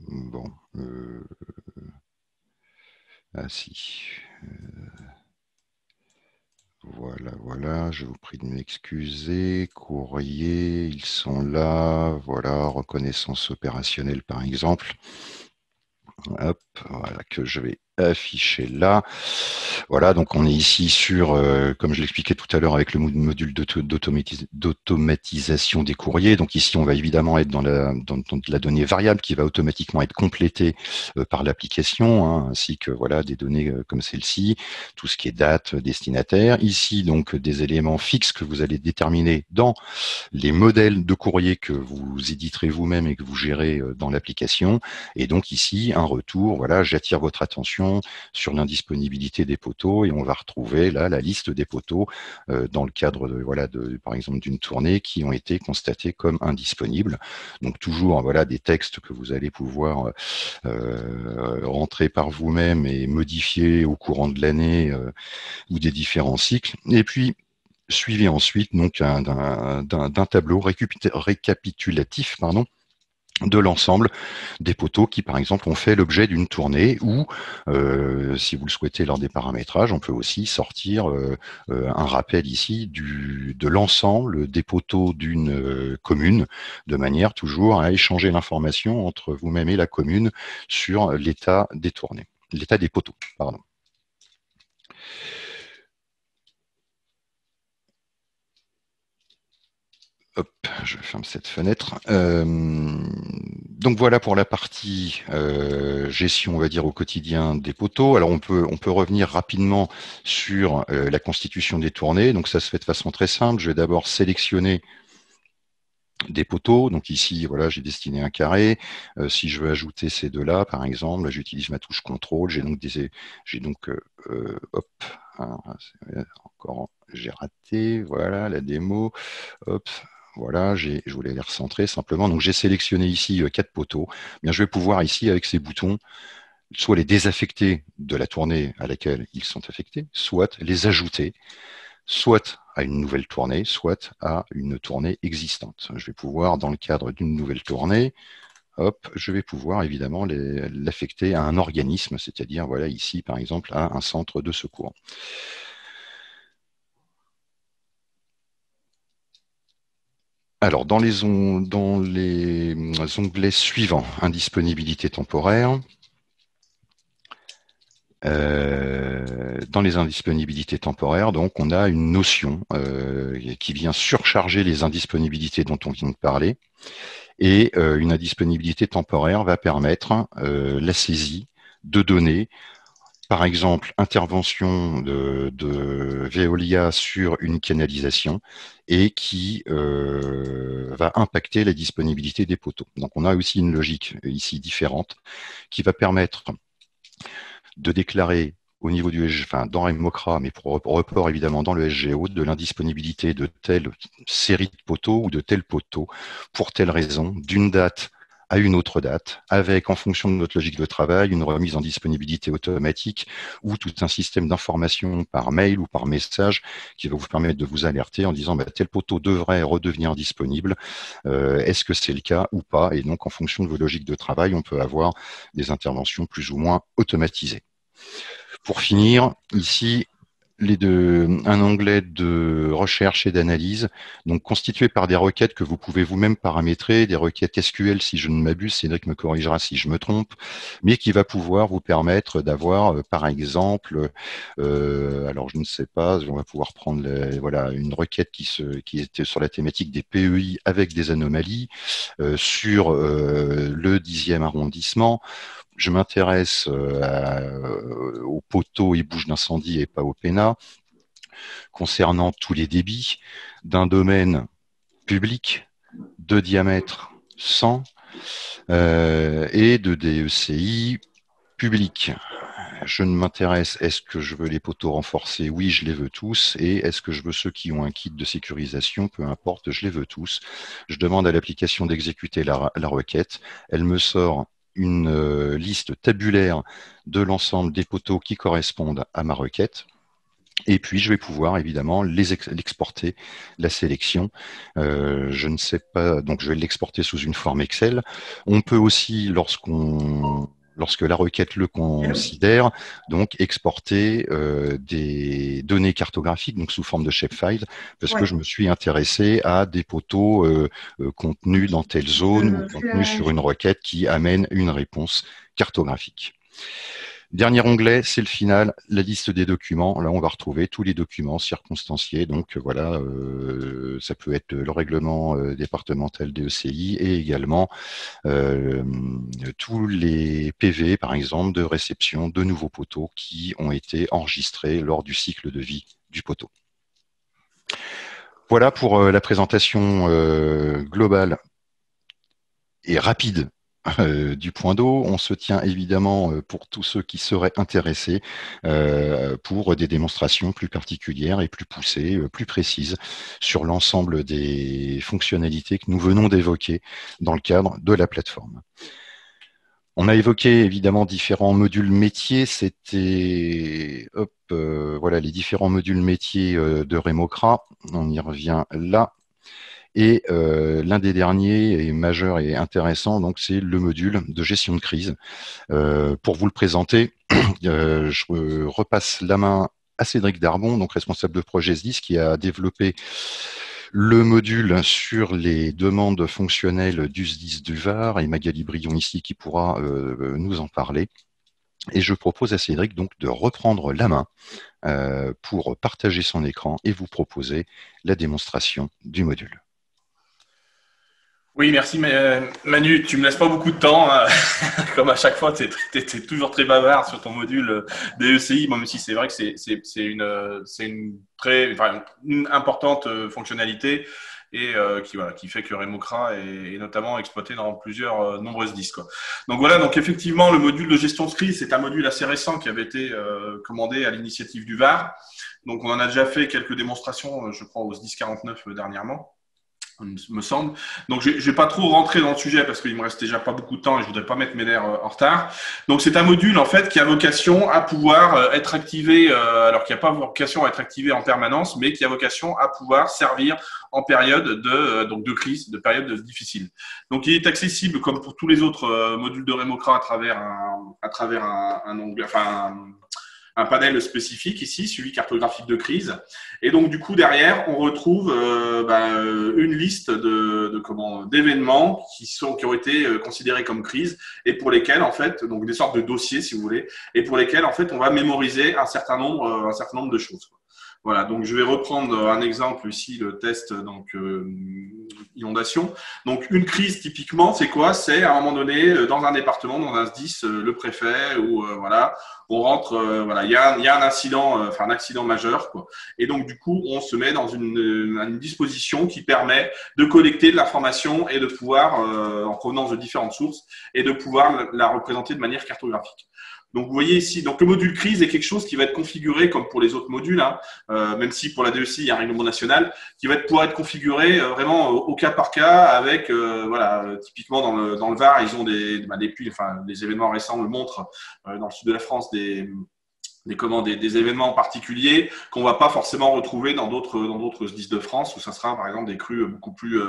Bon. Ah si. Voilà, je vous prie de m'excuser. Courrier, ils sont là. Voilà, reconnaissance opérationnelle par exemple. Hop, voilà, que je vais afficher là. Voilà, donc on est ici sur, comme je l'expliquais tout à l'heure, avec le module d'automatisation des courriers. Donc ici, on va évidemment être dans la donnée variable qui va automatiquement être complétée par l'application, ainsi que voilà des données comme celle-ci, tout ce qui est date, destinataire. Ici, donc des éléments fixes que vous allez déterminer dans les modèles de courrier que vous éditerez vous-même et que vous gérez dans l'application. Et donc ici, un retour, voilà, j'attire votre attention sur l'indisponibilité des poteaux et on va retrouver là la liste des poteaux dans le cadre par exemple d'une tournée qui ont été constatés comme indisponibles. Donc toujours voilà des textes que vous allez pouvoir rentrer par vous-même et modifier au courant de l'année ou des différents cycles. Et puis suivi ensuite donc d'un tableau récapitulatif, de l'ensemble des poteaux qui, par exemple, ont fait l'objet d'une tournée ou, si vous le souhaitez lors des paramétrages, on peut aussi sortir un rappel ici de l'ensemble des poteaux d'une commune, de manière toujours à échanger l'information entre vous-même et la commune sur l'état des tournées, l'état des poteaux, pardon. Hop, je ferme cette fenêtre. Donc voilà pour la partie gestion, on va dire, au quotidien des poteaux. Alors on peut revenir rapidement sur la constitution des tournées. Donc ça se fait de façon très simple. Je vais d'abord sélectionner des poteaux. Donc ici, voilà, j'ai destiné un carré. Si je veux ajouter ces deux-là, par exemple, j'utilise ma touche contrôle. Hop, encore, j'ai raté. Voilà la démo. Hop. Voilà, je voulais les recentrer simplement. Donc, j'ai sélectionné ici 4 poteaux. Bien, je vais pouvoir ici, avec ces boutons, soit les désaffecter de la tournée à laquelle ils sont affectés, soit les ajouter, soit à une nouvelle tournée, soit à une tournée existante. Je vais pouvoir, dans le cadre d'une nouvelle tournée, hop, je vais pouvoir évidemment l'affecter à un organisme, c'est-à-dire, voilà, ici, par exemple, à un centre de secours. Alors, dans les onglets suivants, indisponibilité temporaire, dans les indisponibilités temporaires, donc, on a une notion qui vient surcharger les indisponibilités dont on vient de parler. Et une indisponibilité temporaire va permettre la saisie de données. Par exemple, intervention de Veolia sur une canalisation et qui va impacter la disponibilité des poteaux. Donc, on a aussi une logique ici différente qui va permettre de déclarer au niveau du dans Remocra, mais pour report évidemment dans le SGO, de l'indisponibilité de telle série de poteaux ou de tel poteau pour telle raison, d'une date à une autre date, avec, en fonction de notre logique de travail, une remise en disponibilité automatique ou tout un système d'information par mail ou par message qui va vous permettre de vous alerter en disant tel poteau devrait redevenir disponible. Est-ce que c'est le cas ou pas? Et donc, en fonction de vos logiques de travail, on peut avoir des interventions plus ou moins automatisées. Pour finir, ici, un onglet de recherche et d'analyse, donc constitué par des requêtes que vous pouvez vous-même paramétrer, des requêtes SQL si je ne m'abuse, Cédric me corrigera si je me trompe, mais qui va pouvoir vous permettre d'avoir, par exemple, alors je ne sais pas, on va pouvoir prendre voilà, une requête qui était sur la thématique des PEI avec des anomalies sur le 10e arrondissement. Je m'intéresse aux poteaux et bouches d'incendie et pas au PENA, concernant tous les débits d'un domaine public de diamètre 100 et de DECI public. Je ne m'intéresse, est-ce que je veux les poteaux renforcés? Oui, je les veux tous. Et est-ce que je veux ceux qui ont un kit de sécurisation? Peu importe, je les veux tous. Je demande à l'application d'exécuter la requête. Elle me sort une liste tabulaire de l'ensemble des poteaux qui correspondent à ma requête. Et puis, je vais pouvoir évidemment l'exporter, la sélection. Je ne sais pas, donc je vais l'exporter sous une forme Excel. On peut aussi, lorsque la requête le considère, donc exporter des données cartographiques, donc sous forme de shapefile, parce que je me suis intéressé à des poteaux contenus dans telle zone ou contenus sur une requête qui amène une réponse cartographique. Dernier onglet, c'est le final, la liste des documents. Là, on va retrouver tous les documents circonstanciés. Donc voilà, ça peut être le règlement départemental DECI et également tous les PV, par exemple, de réception de nouveaux poteaux qui ont été enregistrés lors du cycle de vie du poteau. Voilà pour la présentation globale et rapide du point d'eau. On se tient évidemment pour tous ceux qui seraient intéressés pour des démonstrations plus particulières et plus poussées, plus précises sur l'ensemble des fonctionnalités que nous venons d'évoquer dans le cadre de la plateforme. On a évoqué évidemment différents modules métiers. C'était voilà, les différents modules métiers de Remocra. On y revient là. Et l'un des derniers et majeurs et intéressants, donc c'est le module de gestion de crise. Pour vous le présenter, je repasse la main à Cédric Darbon, donc responsable de projet SDIS, qui a développé le module sur les demandes fonctionnelles du SDIS du Var, et Magali Brion ici qui pourra nous en parler. Et je propose à Cédric donc de reprendre la main pour partager son écran et vous proposer la démonstration du module. Oui, merci Manu. Tu me laisses pas beaucoup de temps. Hein. Comme à chaque fois, tu es toujours très bavard sur ton module DECI, même si c'est vrai que c'est une importante fonctionnalité et qui fait que Remocra est notamment exploité dans plusieurs nombreuses disques. Donc voilà, donc effectivement, le module de gestion de crise, c'est un module assez récent qui avait été commandé à l'initiative du Var. Donc on en a déjà fait quelques démonstrations, je crois, au SDIS 49 dernièrement. Me semble. Donc, je vais pas trop rentrer dans le sujet parce qu'il me reste déjà pas beaucoup de temps et je voudrais pas mettre mes nerfs en retard. Donc, c'est un module en fait qui a vocation à pouvoir être activé, alors qu'il n'y a pas vocation à être activé en permanence, mais qui a vocation à pouvoir servir en période de crise, de période difficile. Donc, il est accessible comme pour tous les autres modules de Remocra à travers un onglet, un panel spécifique ici, suivi cartographique de crise. Et donc, du coup, derrière, on retrouve une liste d'événements qui ont été considérés comme crise et pour lesquels, en fait, donc des sortes de dossiers, si vous voulez, et pour lesquels, en fait, on va mémoriser un certain nombre de choses. Voilà, donc je vais reprendre un exemple ici, le test inondation. Donc une crise typiquement, c'est quoi? C'est à un moment donné dans un département, dans un SDIS, le préfet ou voilà, on rentre, voilà, il y a un incident, un accident majeur, quoi. Et donc du coup, on se met dans une disposition qui permet de collecter de l'information et de pouvoir, en provenance de différentes sources, et de pouvoir la représenter de manière cartographique. Donc, vous voyez ici, donc le module crise est quelque chose qui va être configuré comme pour les autres modules, hein, même si pour la DECI, il y a un règlement national, qui va pouvoir être configuré vraiment au cas par cas avec, voilà, typiquement dans le Var, ils ont des événements récents le montrent, dans le sud de la France, des événements particuliers qu'on va pas forcément retrouver dans d'autres SDIS de France où ça sera par exemple des crues beaucoup plus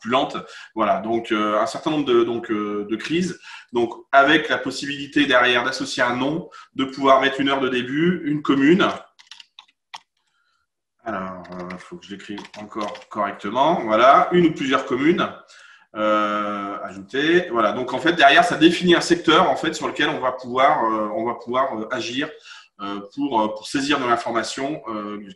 lentes. Voilà, donc un certain nombre de crises. Donc avec la possibilité derrière d'associer un nom, de pouvoir mettre une heure de début, une commune Alors, il faut que je l'écrive encore correctement. Voilà, une ou plusieurs communes. Ajouter. Voilà. Donc, en fait, derrière, ça définit un secteur en fait, sur lequel on va pouvoir agir pour saisir de l'information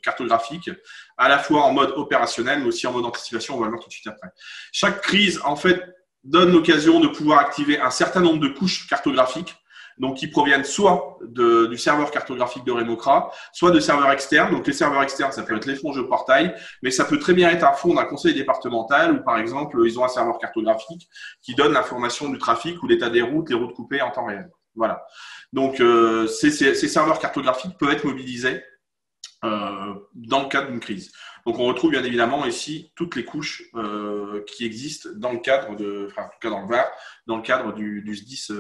cartographique, à la fois en mode opérationnel, mais aussi en mode anticipation. On va le voir tout de suite après. Chaque crise, en fait, donne l'occasion de pouvoir activer un certain nombre de couches cartographiques, donc qui proviennent soit du serveur cartographique de Remocra, soit de serveurs externes. Donc les serveurs externes, ça peut être les fonds GeoPortail, mais ça peut très bien être un fonds d'un conseil départemental où, par exemple, ils ont un serveur cartographique qui donne l'information du trafic ou l'état des routes, les routes coupées en temps réel. Voilà. Donc ces serveurs cartographiques peuvent être mobilisés dans le cadre d'une crise. Donc, on retrouve bien évidemment ici toutes les couches qui existent dans le cadre de, enfin, en tout cas dans le Var, dans le cadre du SDIS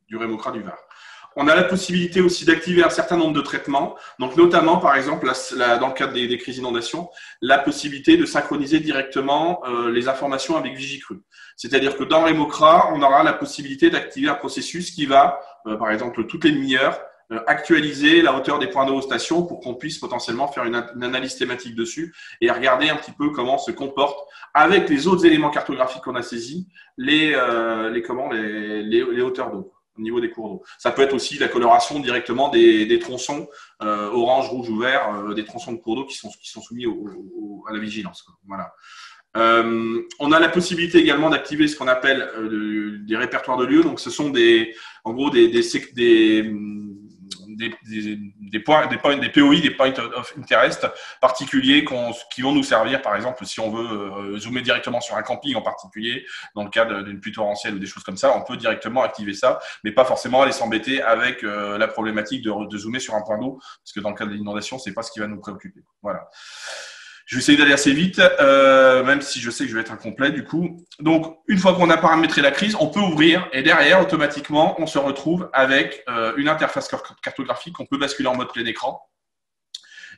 du Remocra du Var. On a la possibilité aussi d'activer un certain nombre de traitements, donc notamment, par exemple, dans le cadre des crises d'inondation, la possibilité de synchroniser directement les informations avec Vigicru. C'est-à-dire que dans Remocra, on aura la possibilité d'activer un processus qui va, par exemple, toutes les demi-heures, actualiser la hauteur des points d'eau aux stations pour qu'on puisse potentiellement faire une analyse thématique dessus et regarder un petit peu comment se comportent avec les autres éléments cartographiques qu'on a saisis les hauteurs d'eau au niveau des cours d'eau. Ça peut être aussi la coloration directement des tronçons orange, rouge ou vert, des tronçons de cours d'eau qui sont soumis à la vigilance. Voilà. On a la possibilité également d'activer ce qu'on appelle des répertoires de lieux. Donc, ce sont en gros des POI, des Point of Interest particuliers qui vont nous servir, par exemple, si on veut zoomer directement sur un camping en particulier, dans le cadre d'une pluie torrentielle ou des choses comme ça, on peut directement activer ça, mais pas forcément aller s'embêter avec la problématique de zoomer sur un point d'eau, parce que dans le cas de l'inondation, c'est pas ce qui va nous préoccuper. Voilà. Je vais essayer d'aller assez vite, même si je sais que je vais être incomplet du coup. Donc, une fois qu'on a paramétré la crise, on peut ouvrir et derrière, automatiquement, on se retrouve avec une interface cartographique qu'on peut basculer en mode plein écran.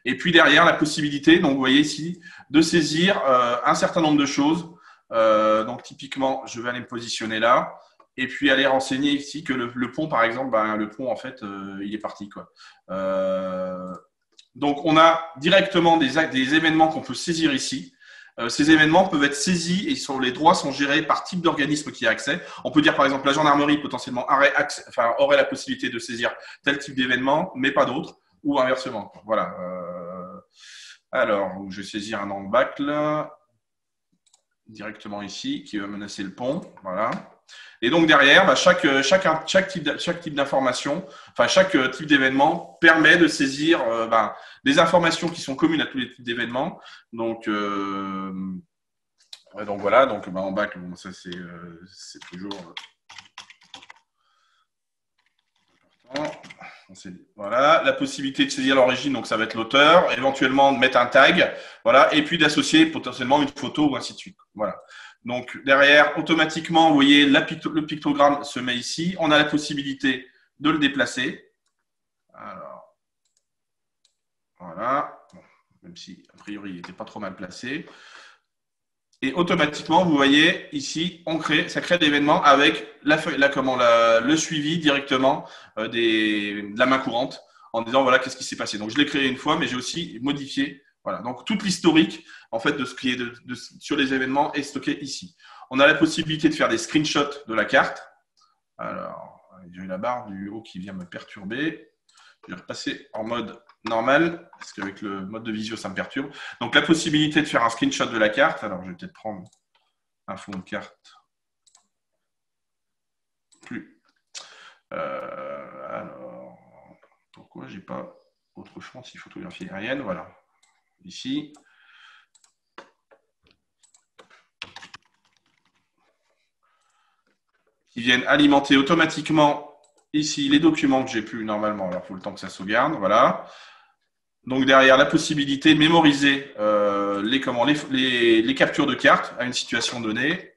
Et puis derrière, la possibilité, donc vous voyez ici, de saisir un certain nombre de choses. Donc, typiquement, je vais aller me positionner là. Et puis aller renseigner ici que le pont, par exemple, le pont, en fait, il est parti, quoi. Donc, on a directement des événements qu'on peut saisir ici. Ces événements peuvent être saisis et les droits sont gérés par type d'organisme qui a accès. On peut dire, par exemple, la gendarmerie potentiellement aurait la possibilité de saisir tel type d'événement, mais pas d'autres, ou inversement. Voilà. Alors, je vais saisir un handbacle directement ici qui va menacer le pont. Voilà. Et donc derrière, chaque type d'information, enfin chaque type d'événement permet de saisir des informations qui sont communes à tous les types d'événements. Donc voilà, donc en bac, bon, ça c'est toujours important. Voilà, la possibilité de saisir l'origine, donc ça va être l'auteur, éventuellement de mettre un tag, voilà, et puis d'associer potentiellement une photo ou ainsi de suite. Voilà. Donc, derrière, automatiquement, vous voyez, le pictogramme se met ici. On a la possibilité de le déplacer. Alors, voilà. Bon, même si, a priori, il n'était pas trop mal placé. Et automatiquement, vous voyez, ici, ça crée l'événement avec le suivi directement de la main courante en disant, voilà, qu'est-ce qui s'est passé. Donc, je l'ai créé une fois, mais j'ai aussi modifié. Voilà, donc toute l'historique en fait, de ce qui est sur les événements est stocké ici. On a la possibilité de faire des screenshots de la carte. Alors, j'ai la barre du haut qui vient me perturber. Je vais repasser en mode normal, parce qu'avec le mode de visio, ça me perturbe. Donc, la possibilité de faire un screenshot de la carte. Alors, je vais peut-être prendre un fond de carte. Plus. Alors, pourquoi je n'ai pas autre champ si photographie aérienne? Voilà. Ici. Qui viennent alimenter automatiquement ici les documents que j'ai pu normalement. Alors, il faut le temps que ça sauvegarde. Voilà. Donc, derrière, la possibilité de mémoriser les captures de cartes à une situation donnée.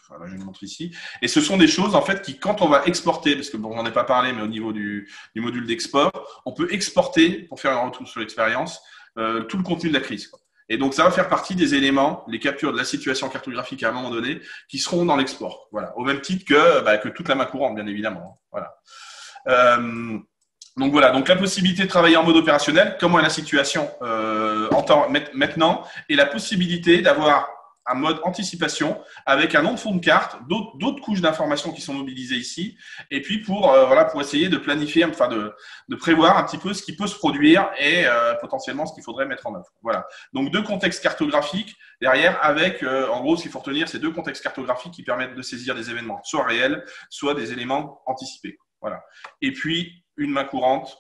Voilà, je le montre ici. Et ce sont des choses, en fait, qui, quand on va exporter, parce que bon, j'en ai pas parlé, mais au niveau du module d'export, on peut exporter, pour faire un retour sur l'expérience, tout le contenu de la crise. Et donc, ça va faire partie des éléments, les captures de la situation cartographique à un moment donné, qui seront dans l'export. Voilà. Au même titre que toute la main courante, bien évidemment. Voilà. Donc voilà, donc la possibilité de travailler en mode opérationnel, comment est la situation maintenant, et la possibilité d'avoir un mode anticipation avec un nom de fond de carte, d'autres couches d'informations qui sont mobilisées ici, et puis pour essayer de planifier, enfin de prévoir un petit peu ce qui peut se produire et potentiellement ce qu'il faudrait mettre en œuvre. Voilà. Donc 2 contextes cartographiques derrière avec, en gros, ce qu'il faut retenir, c'est 2 contextes cartographiques qui permettent de saisir des événements, soit réels, soit des éléments anticipés. Voilà. Et puis une main courante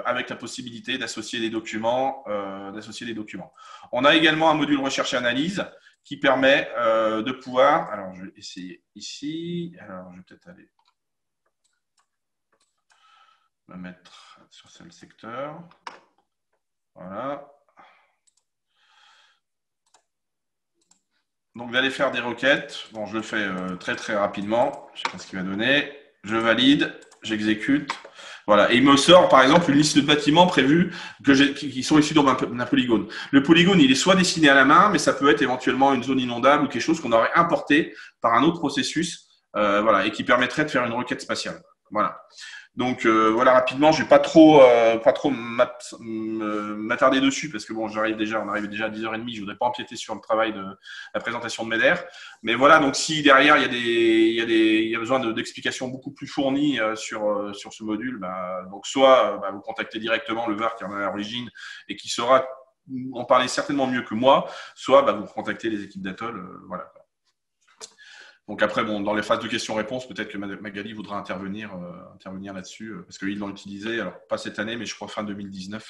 avec la possibilité d'associer des documents. On a également un module recherche-analyse qui permet de pouvoir. Alors, je vais essayer ici. Alors, je vais peut-être aller me mettre sur ce secteur. Voilà. Donc, d'aller faire des requêtes. Bon, je le fais très, très rapidement. Je ne sais pas ce qu'il va donner. Je valide, j'exécute. Voilà. Et il me sort, par exemple, une liste de bâtiments prévus qui sont issus d'un polygone. Le polygone, il est soit dessiné à la main, mais ça peut être éventuellement une zone inondable ou quelque chose qu'on aurait importé par un autre processus, voilà, et qui permettrait de faire une requête spatiale. Voilà. Donc voilà, rapidement, je vais pas trop m'attarder dessus parce que bon, on arrive déjà à 10h30, je voudrais pas empiéter sur le travail de la présentation de MEDER. Mais voilà, donc si derrière il y a besoin d'explications beaucoup plus fournies sur ce module, donc soit vous contactez directement le VAR qui en est à l'origine et qui saura en parler certainement mieux que moi, soit vous contactez les équipes d'Atoll, voilà. Donc après, bon, dans les phases de questions-réponses, peut-être que Magali voudra intervenir là-dessus, parce qu'ils l'ont utilisé, alors pas cette année, mais je crois fin 2019.